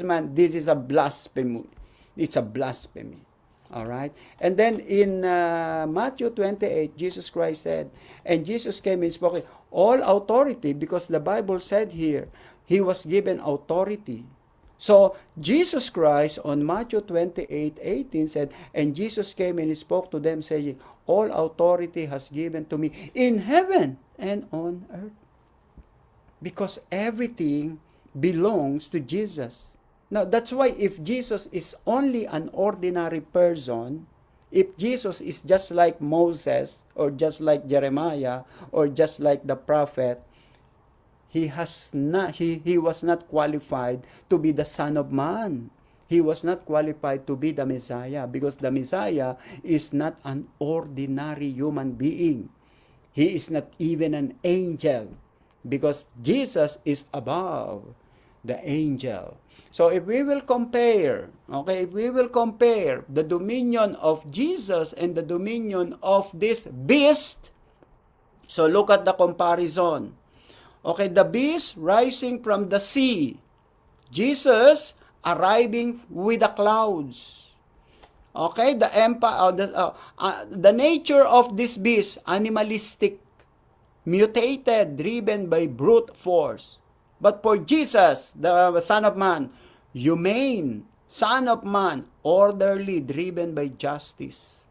man. This is a blasphemy. It's a blasphemy. All right. And then in Matthew 28, Jesus Christ said, and Jesus came and spoke, all authority, because the Bible said here, He was given authority. So Jesus Christ on Matthew 28:18 said, and Jesus came and He spoke to them, saying, all authority has given to me in heaven and on earth. Because everything belongs to Jesus. Now, that's why if Jesus is only an ordinary person, if Jesus is just like Moses, or just like Jeremiah, or just like the prophet, he was not qualified to be the Son of Man. He was not qualified to be the Messiah, because the Messiah is not an ordinary human being. He is not even an angel, because Jesus is above the angel. So if we will compare, the dominion of Jesus and the dominion of this beast, so look at the comparison. Okay, the beast rising from the sea, Jesus arriving with the clouds. Okay, the nature of this beast, animalistic, mutated, driven by brute force. But for Jesus, the Son of Man, humane, Son of Man, orderly, driven by justice.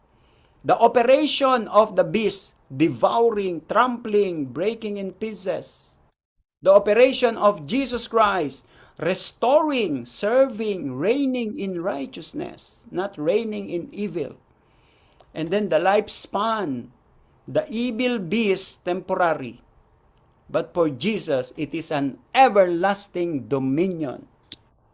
The operation of the beast, devouring, trampling, breaking in pieces. The operation of Jesus Christ, restoring, serving, reigning in righteousness, not reigning in evil. And then the lifespan, the evil beast, temporary. But for Jesus, it is an everlasting dominion.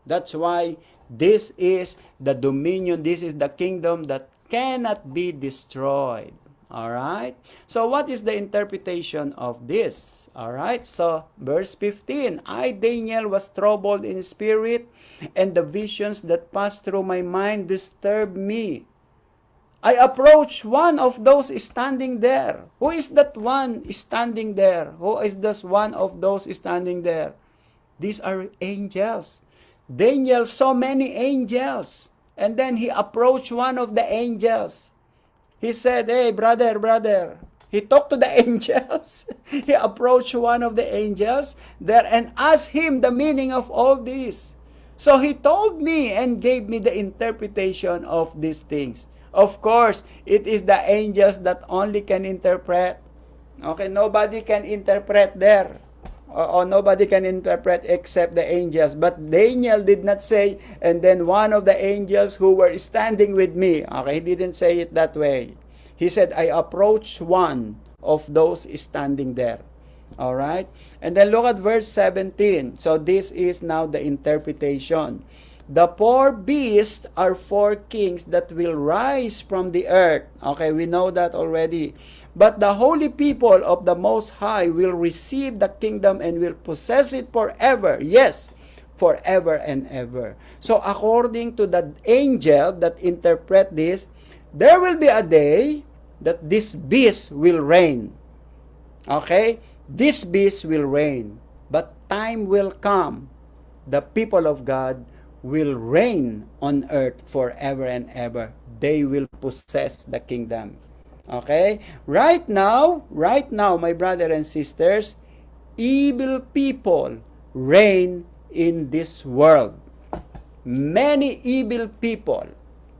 That's why this is the dominion, this is the kingdom that cannot be destroyed. Alright? So what is the interpretation of this? Alright? So, verse 15, I, Daniel, was troubled in spirit, and the visions that passed through my mind disturbed me. I approached one of those standing there. Who is that one standing there? Who is this one of those standing there? These are angels. Daniel saw many angels. And then he approached one of the angels. He said, hey, brother. He talked to the angels. He approached one of the angels there and asked him the meaning of all this. So he told me and gave me the interpretation of these things. Of course, it is the angels that only can interpret. Okay, nobody can interpret there. Or nobody can interpret except the angels. But Daniel did not say, and then one of the angels who were standing with me. Okay, he didn't say it that way. He said, I approached one of those standing there. All right? And then look at verse 17. So this is now the interpretation. The four beasts are four kings that will rise from the earth. Okay, we know that already. But the holy people of the Most High will receive the kingdom and will possess it forever. Yes, forever and ever. So according to the angel that interpret this, there will be a day that this beast will reign. Okay? This beast will reign. But time will come. The people of God will reign on earth forever and ever. They will possess the kingdom. Okay? Right now, my brother and sisters, evil people reign in this world. Many evil people,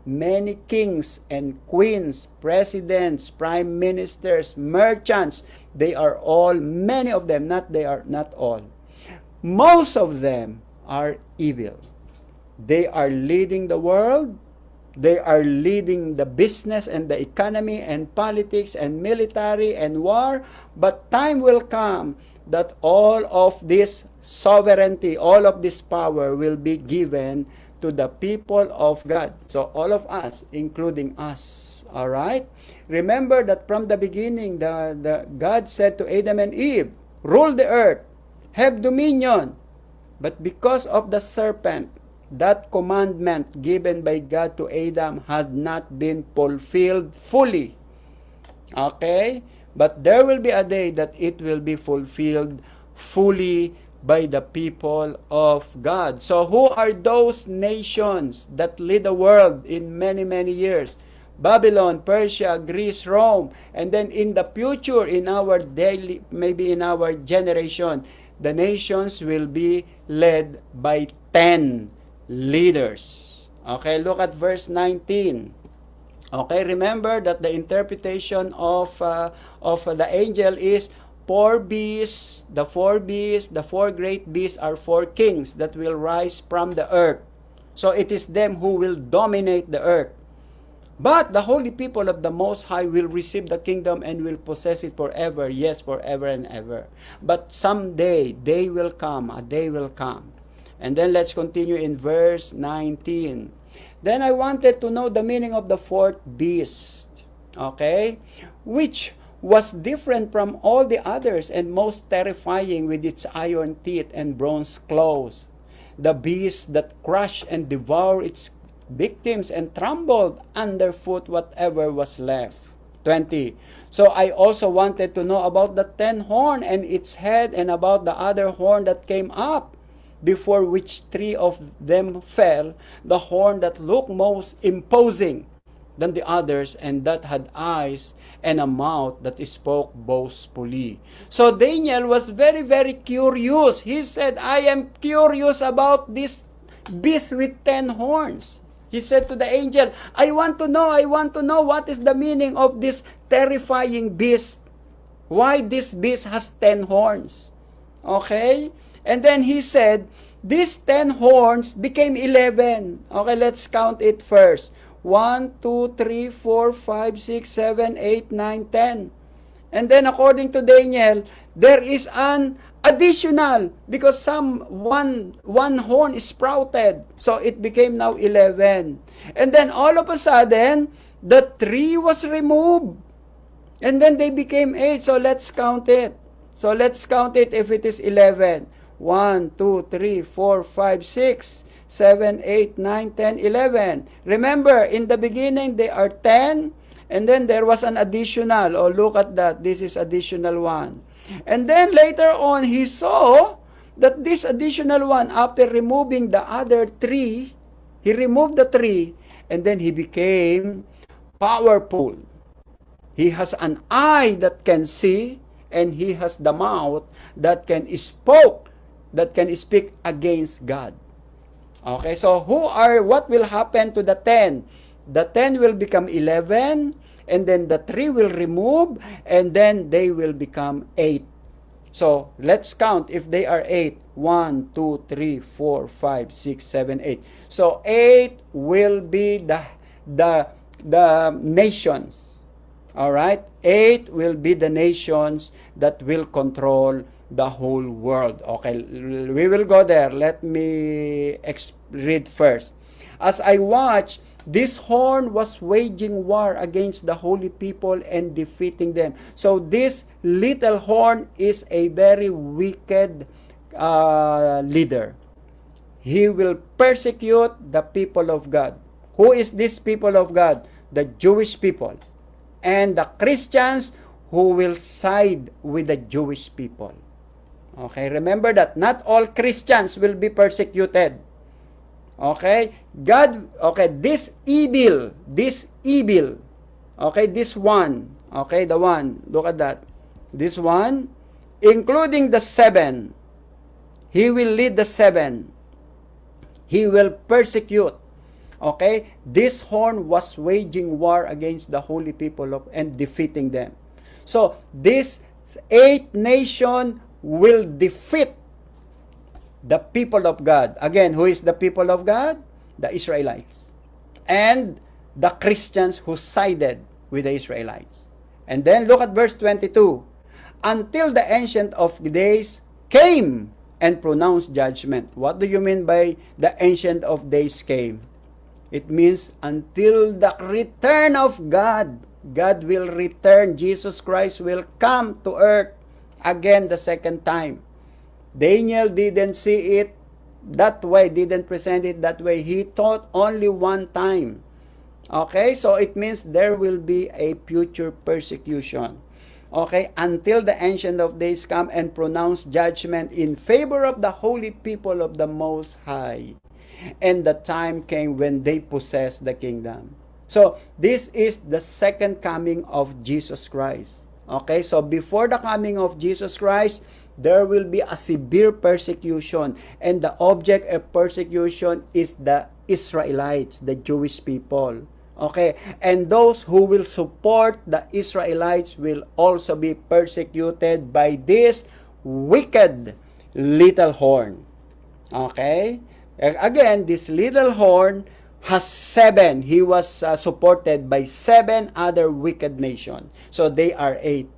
many kings and queens, presidents, prime ministers, merchants, they are all, many of them, not all. Most of them are evil. They are leading the world. They are leading the business and the economy and politics and military and war. But time will come that all of this sovereignty, all of this power will be given to the people of God. So all of us, including us. All right? Remember that from the beginning, the God said to Adam and Eve, rule the earth, have dominion. But because of the serpent, that commandment given by God to Adam had not been fulfilled fully. Okay? But there will be a day that it will be fulfilled fully by the people of God. So who are those nations that lead the world in many, many years? Babylon, Persia, Greece, Rome. And then in the future, in our daily, maybe in our generation, the nations will be led by 10 leaders. Okay, look at verse 19. Okay, remember that the interpretation of the angel is four beasts, the four great beasts are four kings that will rise from the earth. So it is them who will dominate the earth. But the holy people of the Most High will receive the kingdom and will possess it forever. Yes, forever and ever. But someday, day will come, a day will come. And then let's continue in verse 19. Then I wanted to know the meaning of the fourth beast. Okay? Which was different from all the others and most terrifying with its iron teeth and bronze claws. The beast that crushed and devoured its victims and trampled underfoot whatever was left. 20. So I also wanted to know about the 10 horn and its head and about the other horn that came up, before which 3 of them fell, the horn that looked most imposing than the others and that had eyes and a mouth that spoke boastfully. So Daniel was very, very curious. He said, I am curious about this beast with 10 horns. He said to the angel, I want to know what is the meaning of this terrifying beast. Why this beast has 10 horns? Okay? And then he said, these 10 horns became 11. Okay, let's count it first. 1, 2, 3, 4, 5, 6, 7, 8, 9, 10. And then according to Daniel, there is an additional, because one horn is sprouted. So it became now 11. And then all of a sudden, the 3 was removed. And then they became 8. So let's count it. So let's count it if it is 11. 1, 2, 3, 4, 5, 6, 7, 8, 9, 10, 11. Remember, in the beginning, they are 10. And then there was an additional. Oh, look at that. This is additional 1. And then later on, he saw that this additional 1, after removing the other 3, he removed the 3. and then he became powerful. He has an eye that can see, and he has the mouth that can speak against God. Okay, so what will happen to the 10? The 10 will become 11, and then the 3 will remove, and then they will become 8. So, let's count if they are 8. 1, 2, 3, 4, 5, 6, 7, 8. So, 8 will be the nations. Alright? 8 will be the nations that will control the whole world. Okay, we will go there. Let me read first. As I watched, this horn was waging war against the holy people and defeating them. So this little horn is a very wicked leader. He will persecute the people of God. Who is this people of God? The Jewish people. And the Christians who will side with the Jewish people. Okay, remember that not all Christians will be persecuted. Okay, this evil, okay, this one, okay, the one, look at that. This one, including the 7, he will lead the 7. He will persecute. Okay, this horn was waging war against the holy people and defeating them. So, this 8 nation will defeat the people of God. Again, who is the people of God? The Israelites. And the Christians who sided with the Israelites. And then look at verse 22. Until the Ancient of Days came and pronounced judgment. What do you mean by the Ancient of Days came? It means until the return of God. God will return. Jesus Christ will come to earth again the second time. Daniel didn't see it that way, didn't present it that way. He thought only one time. Okay, so it means there will be a future persecution. Okay, until the Ancient of Days come and pronounce judgment in favor of the holy people of the Most High. And the time came when they possess the kingdom. So, this is the second coming of Jesus Christ. Okay, so before the coming of Jesus Christ, there will be a severe persecution. And the object of persecution is the Israelites, the Jewish people. Okay, and those who will support the Israelites will also be persecuted by this wicked little horn. Okay, again, this little horn has 7. He was supported by 7 other wicked nations. So they are 8.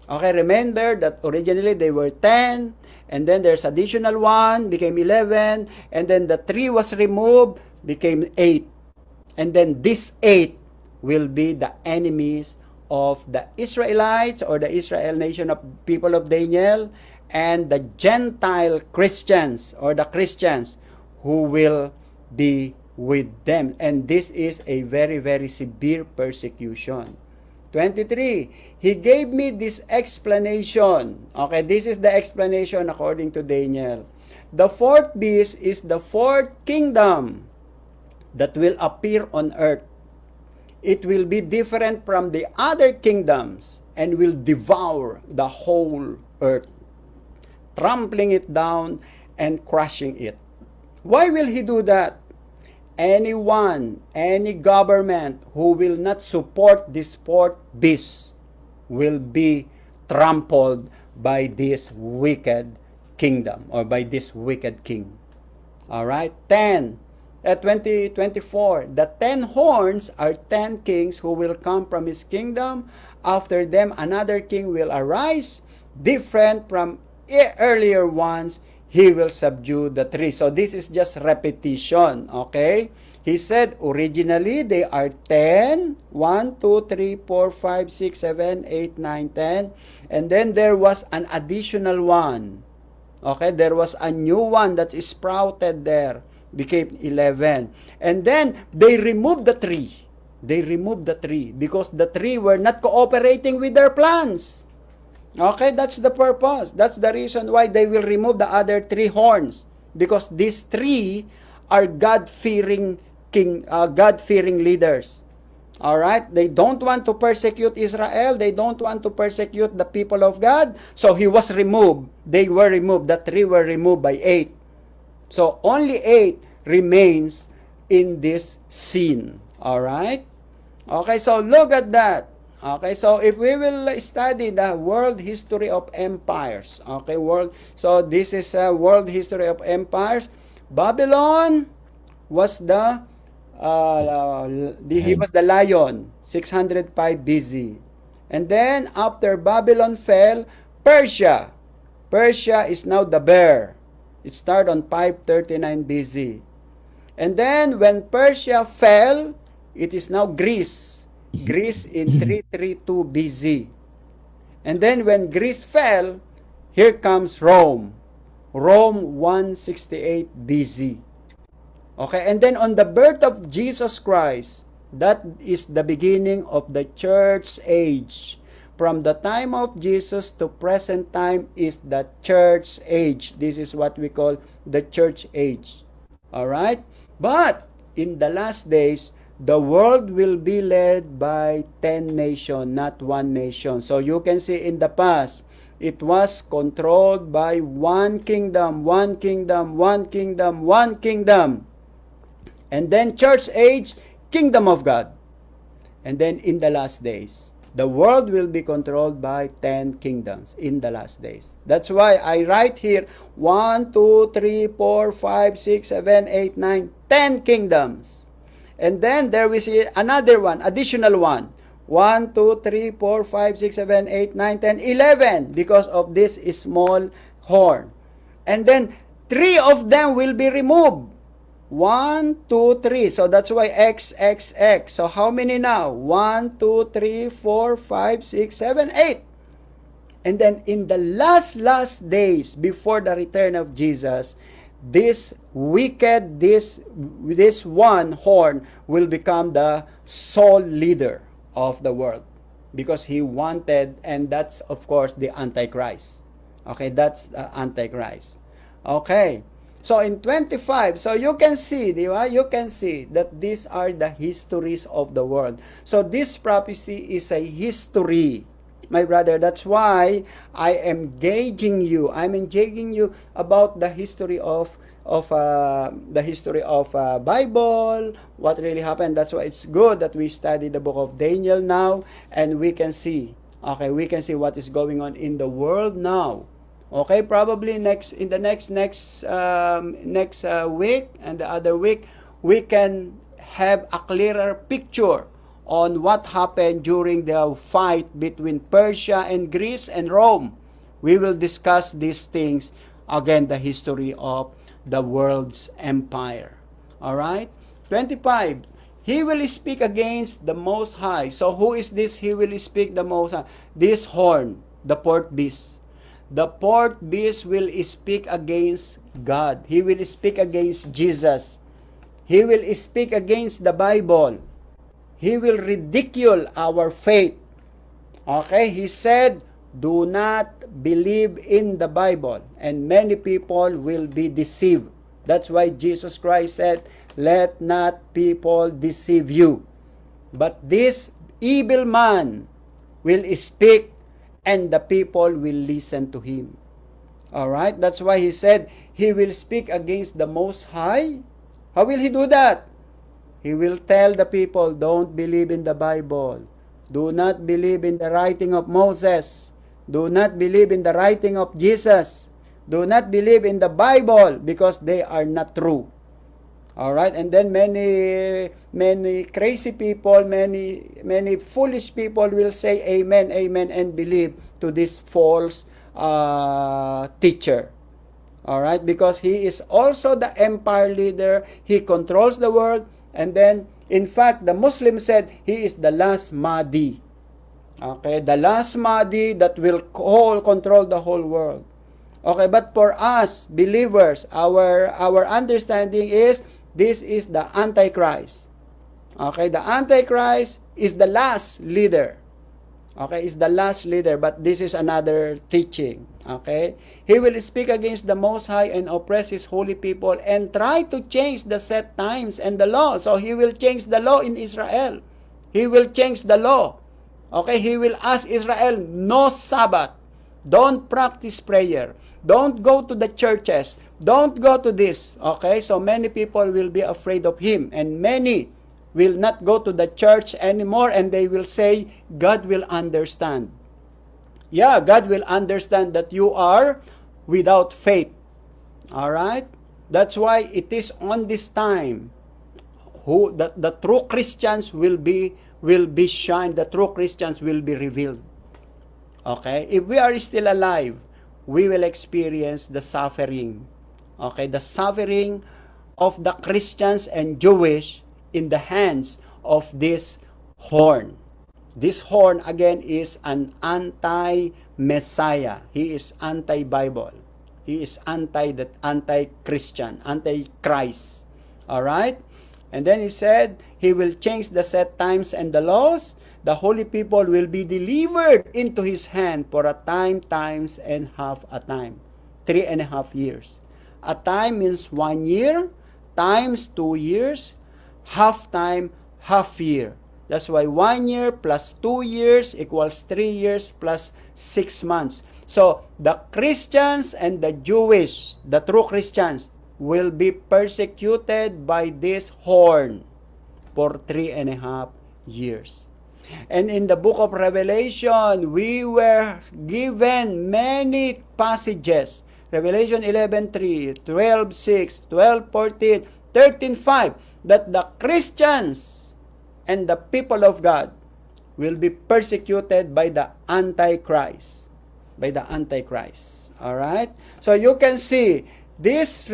Okay, remember that originally they were 10, and then there's additional 1, became 11, and then the 3 was removed, became 8. And then this 8 will be the enemies of the Israelites or the Israel nation of people of Daniel, and the Gentile Christians or the Christians who will be with them. And this is a very, very severe persecution. 23, he gave me this explanation. Okay, this is the explanation according to Daniel. The 4th beast is the 4th kingdom that will appear on earth. It will be different from the other kingdoms and will devour the whole earth, trampling it down and crushing it. Why will he do that? Anyone, any government who will not support this 4th beast will be trampled by this wicked kingdom or by this wicked king. Alright, 10. At 2024, the 10 horns are 10 kings who will come from his kingdom. After them, another king will arise, different from earlier ones. He will subdue the 3. So this is just repetition, okay? He said originally they are 10. 1, 2, 3, 4, 5, 6, 7, 8, 9, 10. And then there was an additional one. Okay, there was a new one that is sprouted there. Became 11. And then they removed the 3. They removed the 3 because the 3 were not cooperating with their plans. Okay, that's the purpose. That's the reason why they will remove the other 3 horns. Because these 3 are God-fearing God-fearing leaders. All right? They don't want to persecute Israel. They don't want to persecute the people of God. So he was removed. They were removed. The 3 were removed by 8. So only 8 remains in this scene. All right? Okay, so look at that. Okay, so if we will study the world history of empires. Okay, so this is a world history of empires. Babylon was he was the lion, 605 BC. And then after Babylon fell, Persia is now the bear. It started on 539 BC. And then when Persia fell, it is now Greece in 332 BC. And then when Greece fell, here comes Rome 168 BC. Okay, and then on the birth of Jesus Christ, that is the beginning of the church age. From the time of Jesus to present time is the church age. This is what we call the church age. All right? But in the last days, the world will be led by 10 nations, not one nation. So you can see in the past, it was controlled by one kingdom. And then church age, kingdom of God. And then in the last days, the world will be controlled by 10 kingdoms in the last days. That's why I write here 1, 2, 3, 4, 5, 6, 7, 8, 9, 10 kingdoms. And then there we see another one, additional one. 1, 2, 3, 4, 5, 6, 7, 8, 9, 10, 11 because of this small horn. And then 3 of them will be removed. 1, 2, 3. So that's why X. So how many now? 1, 2, 3, 4, 5, 6, 7, 8. And then in the last days before the return of Jesus, this wicked, this one horn will become the sole leader of the world. Because he wanted, and that's of course the Antichrist. Okay, that's the Antichrist. Okay. So in 25, so you can see, di ba? You can see that these are the histories of the world. So this prophecy is a history, my brother. That's why I am engaging you. I'm engaging you about the history of Bible, what really happened. That's why it's good that we study the book of Daniel now, and we can see, okay, we can see what is going on in the world now. Okay, probably in the next week and the other week, we can have a clearer picture on what happened during the fight between Persia and Greece and Rome. We will discuss these things, again, the history of the world's empire. All right? 25. He will speak against the Most High. So who is this? He will speak the Most High. This horn, the fourth beast. The fourth beast will speak against God. He will speak against Jesus. He will speak against the Bible. He will ridicule our faith. Okay? He said, do not believe in the Bible. And many people will be deceived. That's why Jesus Christ said, let not people deceive you. But this evil man will speak, and the people will listen to him. Alright? That's why he said, he will speak against the Most High. How will he do that? He will tell the people, don't believe in the Bible. Do not believe in the writing of Moses. Do not believe in the writing of Jesus. Do not believe in the Bible because they are not true. Alright? And then many crazy people, many foolish people will say amen, and believe to this false teacher. Alright? Because he is also the empire leader. He controls the world. And then, in fact, the Muslims said he is the last Mahdi. Okay? The last Mahdi that will control the whole world. Okay? But for us, believers, our understanding is this is the Antichrist. Okay, the Antichrist is the last leader. Okay, is the last leader, but this is another teaching. Okay, he will speak against the Most High and oppress his holy people and try to change the set times and the law. So he will change the law in Israel. He will change the law. Okay, he will ask Israel, no Sabbath. Don't practice prayer. Don't go to the churches. Don't go to this. Okay, so many people will be afraid of him, and many will not go to the church anymore, and they will say, God will understand. Yeah, God will understand that you are without faith. All right? That's why it is on this time who the true Christians will be shined, the true Christians will be revealed. Okay? If we are still alive, we will experience the suffering. Okay? The suffering of the Christians and Jewish in the hands of this horn. This horn again is an anti-Messiah. He is anti-Bible. He is anti-Christian, anti-Christ. Alright? And then he said, he will change the set times and the laws. The holy people will be delivered into his hand for a time, times, and half a time. 3.5 years. A time means 1 year, times 2 years, half time, half year. That's why 1 year plus 2 years equals 3 years plus 6 months. So, the Christians and the Jewish, the true Christians, will be persecuted by this horn for 3.5 years. And in the book of Revelation, we were given many passages. Revelation 11:3, 12:6, 12:14, 13:5, that the Christians and the people of God will be persecuted by the Antichrist. By the Antichrist. Alright? So you can see, this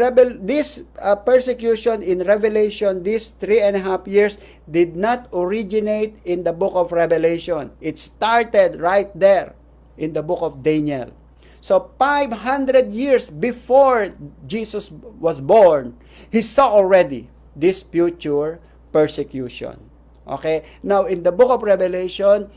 persecution in Revelation, these 3.5 years, did not originate in the book of Revelation. It started right there in the book of Daniel. So 500 years before Jesus was born, he saw already this future persecution. Okay? Now, in the book of Revelation,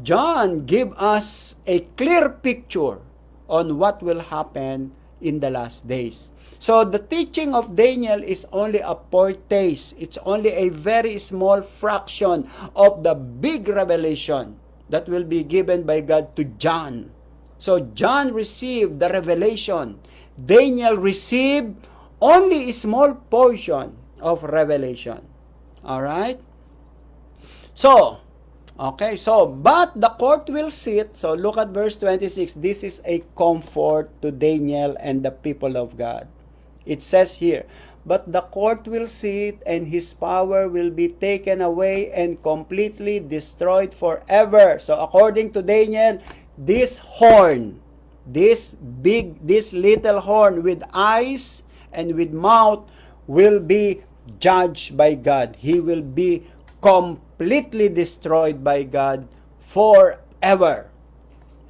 John gave us a clear picture on what will happen in the last days. So, the teaching of Daniel is only a foretaste. It's only a very small fraction of the big revelation that will be given by God to John. So, John received the revelation. Daniel received only a small portion of revelation. Alright? So, okay, so, but the court will sit. So, look at verse 26. This is a comfort to Daniel and the people of God. It says here, but the court will sit and his power will be taken away and completely destroyed forever. So, according to Daniel, this horn, this little horn with eyes and with mouth will be judged by God. He will be completely destroyed by God forever,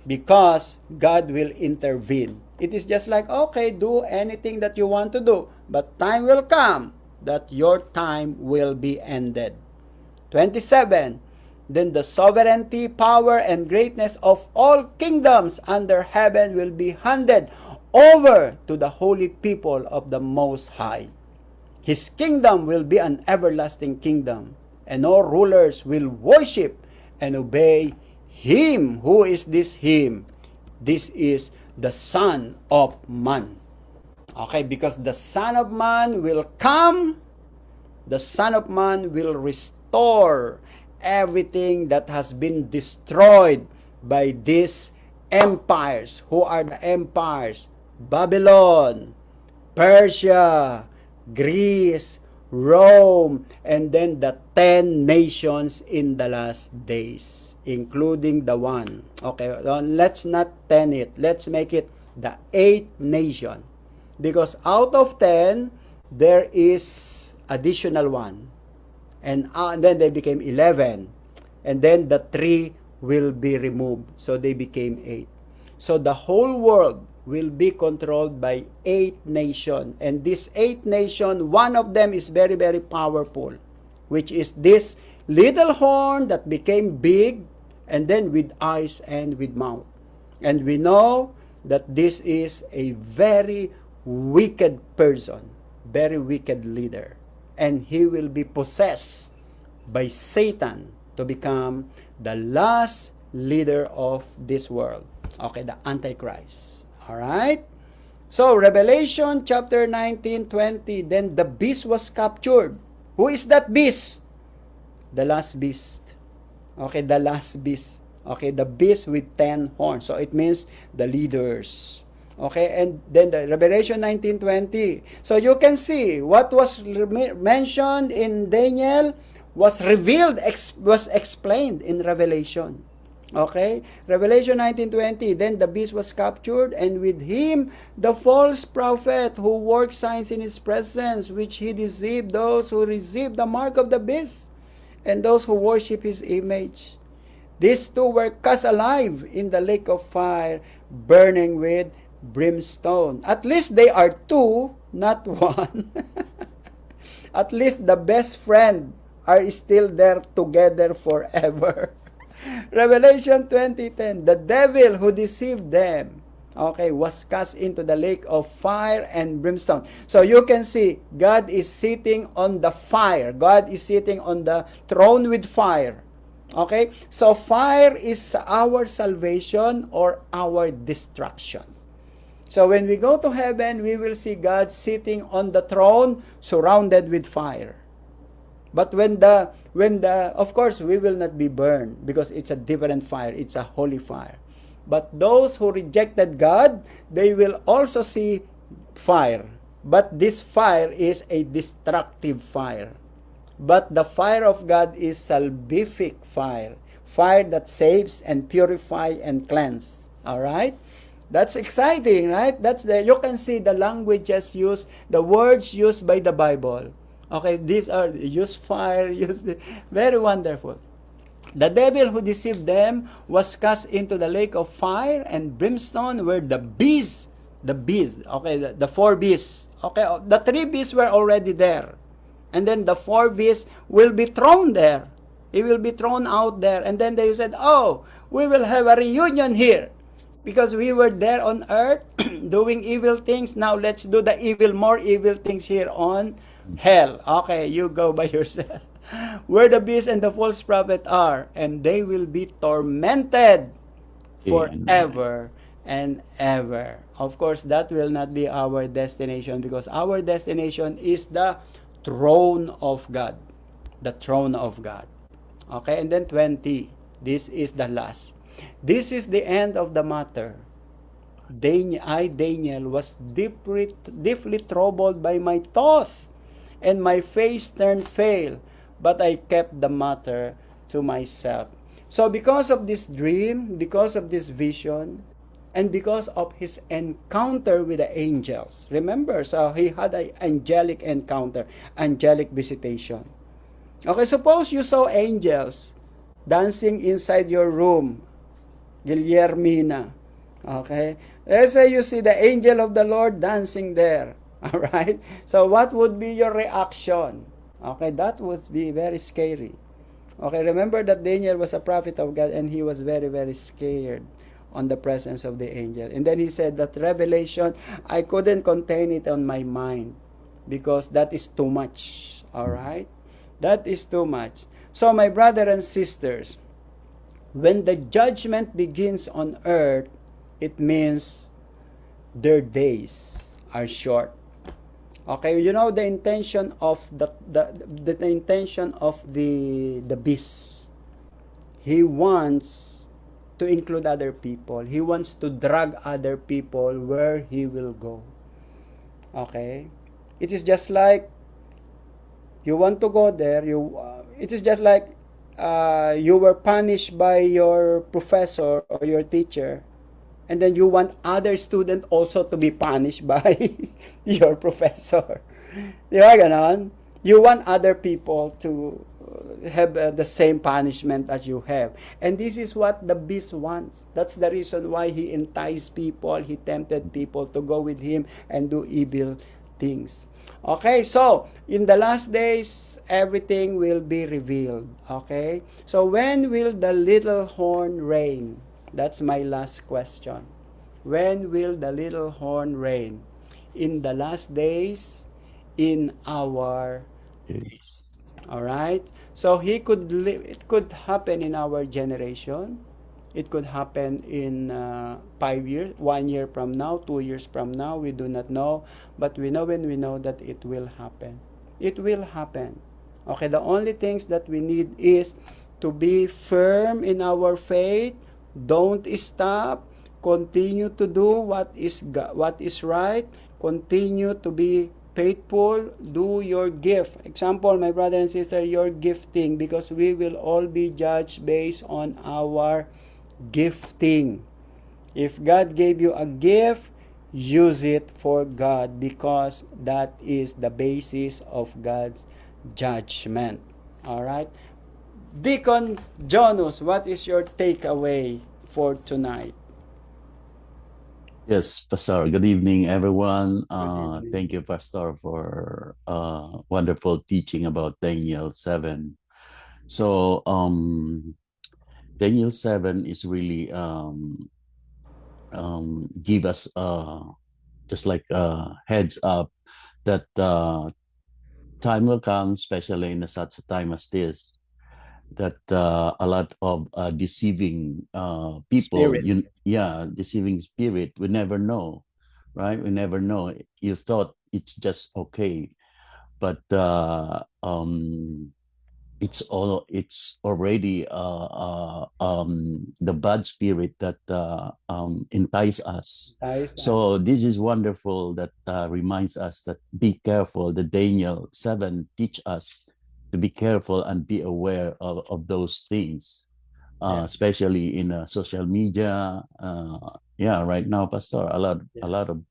because God will intervene. It is just like, okay, do anything that you want to do, but time will come that your time will be ended. 27, then the sovereignty, power, and greatness of all kingdoms under heaven will be handed over to the holy people of the Most High. His kingdom will be an everlasting kingdom, and all rulers will worship and obey him. Who is this him? This is the Son of Man. Okay, because the Son of Man will come, the Son of Man will restore everything that has been destroyed by these empires. Who are the empires? Babylon, Persia, Greece, Rome, and then the 10 nations in the last days, including the one. Okay, let's not 10 it. Let's make it the 8th nation. Because out of 10, there is additional one. And then they became 11. And then the 3 will be removed. So they became 8. So the whole world will be controlled by 8 nations. And this 8 nation, one of them is very, very powerful, which is this little horn that became big and then with eyes and with mouth. And we know that this is a very wicked person, very wicked leader. And he will be possessed by Satan to become the last leader of this world. Okay, the Antichrist. All right? So, Revelation chapter 19:20, then the beast was captured. Who is that beast? The last beast. Okay, the last beast. Okay, the beast with 10 horns. So, it means the leaders. Okay, and then the Revelation 19:20. So, you can see what was mentioned in Daniel was revealed, was explained in Revelation. Okay? Revelation 19:20, then the beast was captured, and with him the false prophet who worked signs in his presence, which he deceived those who received the mark of the beast, and those who worship his image. These two were cast alive in the lake of fire, burning with brimstone. At least they are two, not one. At least the best friend are still there together forever. Revelation 20:10, the devil who deceived them, okay, was cast into the lake of fire and brimstone. So you can see, God is sitting on the fire. God is sitting on the throne with fire. Okay? So fire is our salvation or our destruction. So when we go to heaven, we will see God sitting on the throne surrounded with fire. But when the of course we will not be burned because it's a different fire, it's a holy fire. But those who rejected God, they will also see fire. But this fire is a destructive fire. But the fire of God is salvific fire, fire that saves and purify and cleanse. All right? That's exciting, right? You can see the languages used, the words used by the Bible. Okay, these are use fire, very wonderful. The devil who deceived them was cast into the lake of fire and brimstone where the beast, okay, the four beasts, okay, the three beasts were already there. And then the four beasts will be thrown there. He will be thrown out there. And then they said, oh, we will have a reunion here. Because we were there on earth doing evil things. Now let's do the more evil things here on hell. Okay, you go by yourself. Where the beast and the false prophet are, and they will be tormented forever and ever. Of course, that will not be our destination because our destination is the throne of God. The throne of God. Okay, and then 20. This is the last. This is the end of the matter. Daniel, was deeply troubled by my thought, and my face turned pale, but I kept the matter to myself. So because of this dream, because of this vision, and because of his encounter with the angels, remember, so he had an angelic encounter, angelic visitation. Okay, suppose you saw angels dancing inside your room, Guillermina. Okay, let's say you see the angel of the Lord dancing there. All right? So what would be your reaction? Okay, that would be very scary. Okay, remember that Daniel was a prophet of God and he was very, very scared on the presence of the angel. And then he said that revelation, I couldn't contain it on my mind because that is too much. All right? That is too much. So my brother and sisters, when the judgment begins on earth, it means their days are short. Okay, you know the intention of the intention of the beast. He wants to include other people. He wants to drag other people where he will go. Okay, it is just like you want to go there. It is just like you were punished by your professor or your teacher. And then you want other student also to be punished by your professor. Di ba ganon? You want other people to have the same punishment as you have. And this is what the beast wants. That's the reason why he enticed people, he tempted people to go with him and do evil things. Okay, so in the last days, everything will be revealed. Okay, so when will the little horn reign? That's my last question. When will the little horn reign? In the last days, in our Okay. days. All right. So he could live. It could happen in our generation. It could happen in 5 years, 1 year from now, 2 years from now. We do not know, but we know when we know that it will happen. It will happen. Okay. The only things that we need is to be firm in our faith. Don't stop. Continue to do what is right. Continue to be faithful. Do your gift. Example, my brother and sister, your gifting, because we will all be judged based on our gifting. If God gave you a gift, use it for God, because that is the basis of God's judgment. All right. Deacon Jonas, what is your takeaway for tonight? Yes, Pastor. Good evening, everyone. Good evening. Thank you, Pastor, for wonderful teaching about Daniel 7. So, Daniel 7 is really give us just like heads up that time will come, especially in such a time as this, that a lot of deceiving people, Spirit. deceiving spirit, we never know, right? We never know. You thought it's just okay, but it's already the bad spirit that entice us. Ties us. So this is wonderful that reminds us that be careful. The Daniel 7 teach us to be careful and be aware of those things, Yeah. especially in social media. Right now, Pastor, a Yeah. lot of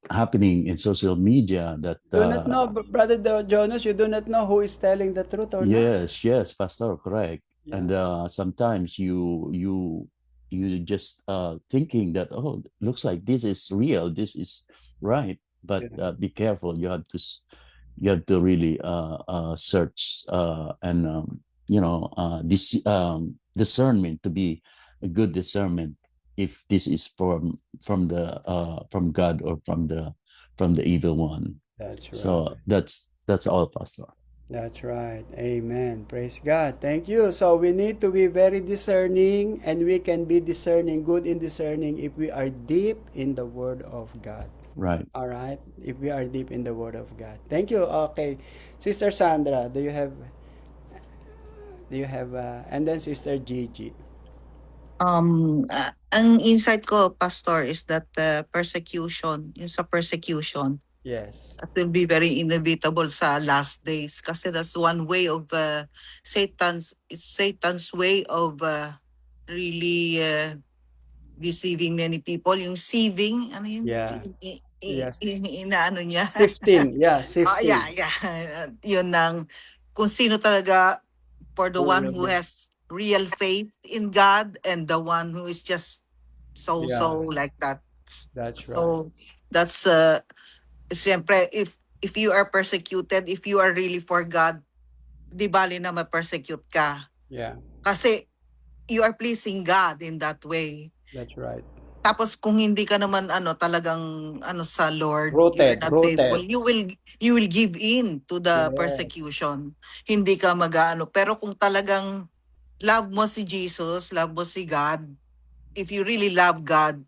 happening in social media that Do not know, Brother Jonas, you do not know who is telling the truth or not. yes, Pastor, correct. Yeah. And sometimes you just thinking that, oh, looks like this is real, this is right, but Yeah. be careful. You have to really search and this discernment, to be a good discernment if this is from God or from the evil one. That's right. So that's all, Pastor. That's right. Amen. Praise God. Thank you. So we need to be very discerning, and we can be discerning, good in discerning, if we are deep in the Word of God. Right. All right? If we are deep in the Word of God. Thank you. Okay. Sister Sandra, and then Sister Gigi. Ang insight ko, Pastor, is that persecution, yung sa persecution, Yes. that will be very inevitable sa last days. Kasi that's one way of Satan's way of really deceiving many people. Yung sieving, ano yun? Yeah. Yes. Inaano niya. Sifting. Yeah, Yeah, sifting. yeah. Yun ang kung sino talaga, for the Who one will who be? has real faith in God and the one who is just so Yeah, like that. that's right. So that's siyempre if you are persecuted, if you are really for God, di bali na ma-persecute ka. Yeah, Kasi you are pleasing God in that way. that's right. Tapos kung hindi ka naman talagang sa Lord, you're Rooted, not faithful, rooted. you will give in to the Yes, persecution. Hindi ka pero kung talagang love mo si Jesus, love mo si God, if you really love God,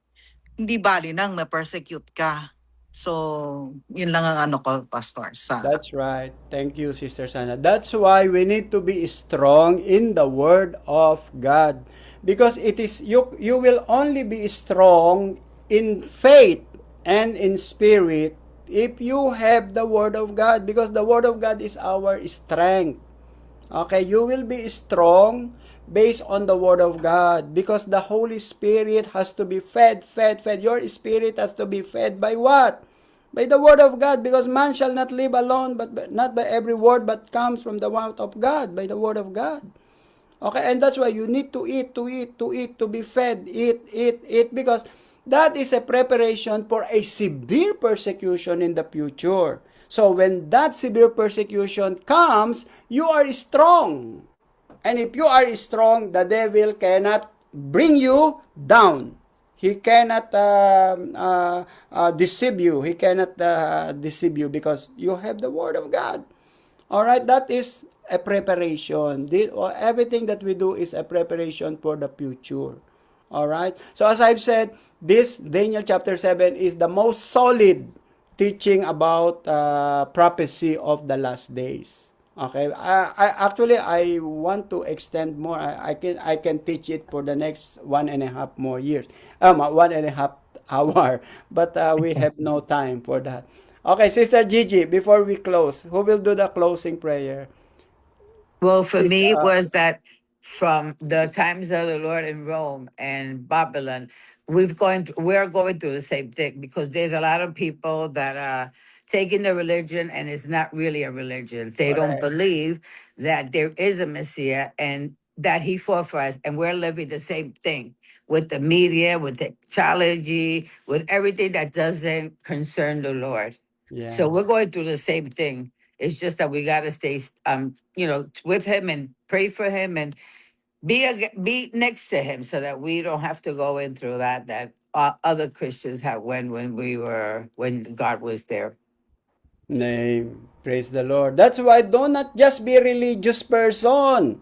hindi bali nang ma-persecute ka. So, yun lang ang ko, Pastor, sa that's right. Thank you, Sister Sana. That's why we need to be strong in the Word of God. Because it is you will only be strong in faith and in spirit if you have the Word of God. Because the Word of God is our strength. Okay, you will be strong based on the Word of God, because the Holy Spirit has to be fed. Your spirit has to be fed by what? By the Word of God, because man shall not live alone, but not by every word, but comes from the mouth of God, by the Word of God. Okay, and that's why you need to eat, to be fed, eat, because That is a preparation for a severe persecution in the future. So when that severe persecution comes, you are strong. And if you are strong, the devil cannot bring you down. He cannot deceive you. He cannot deceive you because you have the word of God. All right, that is a preparation. Everything that we do is a preparation for the future. All right. So as I've said, this Daniel chapter 7 is the most solid teaching about prophecy of the last days. Okay. I want to extend more. I can teach it for the next 1.5 more years. 1.5 hour. But we have no time for that. Okay, Sister Gigi, before we close, who will do the closing prayer? Well, for Please, me, it was that from the times of the Lord in Rome and Babylon, we're going through the same thing because there's a lot of people that are taking the religion and it's not really a religion. They don't correct. believe that there is a Messiah and that he fought for us, and we're living the same thing with the media, with technology, with everything that doesn't concern the Lord. So Yeah. we're going through the same thing. It's just that we got to stay, with him and pray for him and be next to him, so that we don't have to go in through that other Christians have when God was there. Name. Praise the Lord. That's why do not just be religious person.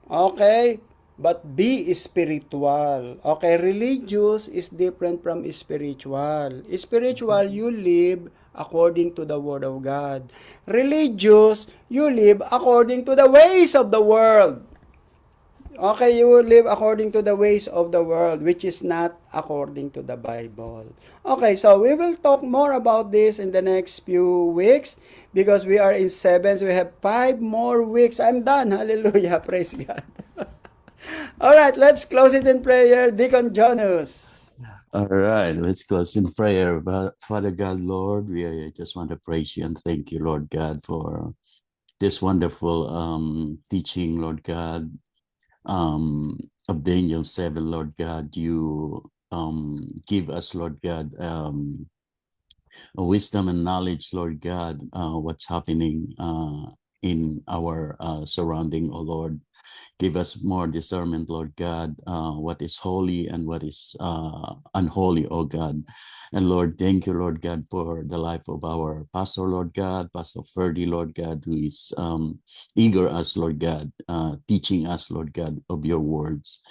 Okay? But be spiritual. Okay, religious is different from spiritual. Spiritual, you live according to the Word of God. Religious, you live according to the ways of the world. Okay, you will live according to the ways of the world, which is not according to the Bible. Okay, so we will talk more about this in the next few weeks because we are in 7, so we have 5 more weeks. I'm done. Hallelujah. Praise God. All right, let's close it in prayer. Deacon Jonas. All right, let's close in prayer. Father God, Lord, we just want to praise you and thank you, Lord God, for this wonderful teaching, Lord God, of Daniel 7, Lord God. You give us, Lord God, wisdom and knowledge, Lord God, what's happening in our surrounding, oh Lord. Give us more discernment, Lord God, what is holy and what is unholy, oh God. And Lord, thank you, Lord God, for the life of our pastor, Lord God, Pastor Ferdy, Lord God, who is eager us, Lord God, teaching us, Lord God, of your words.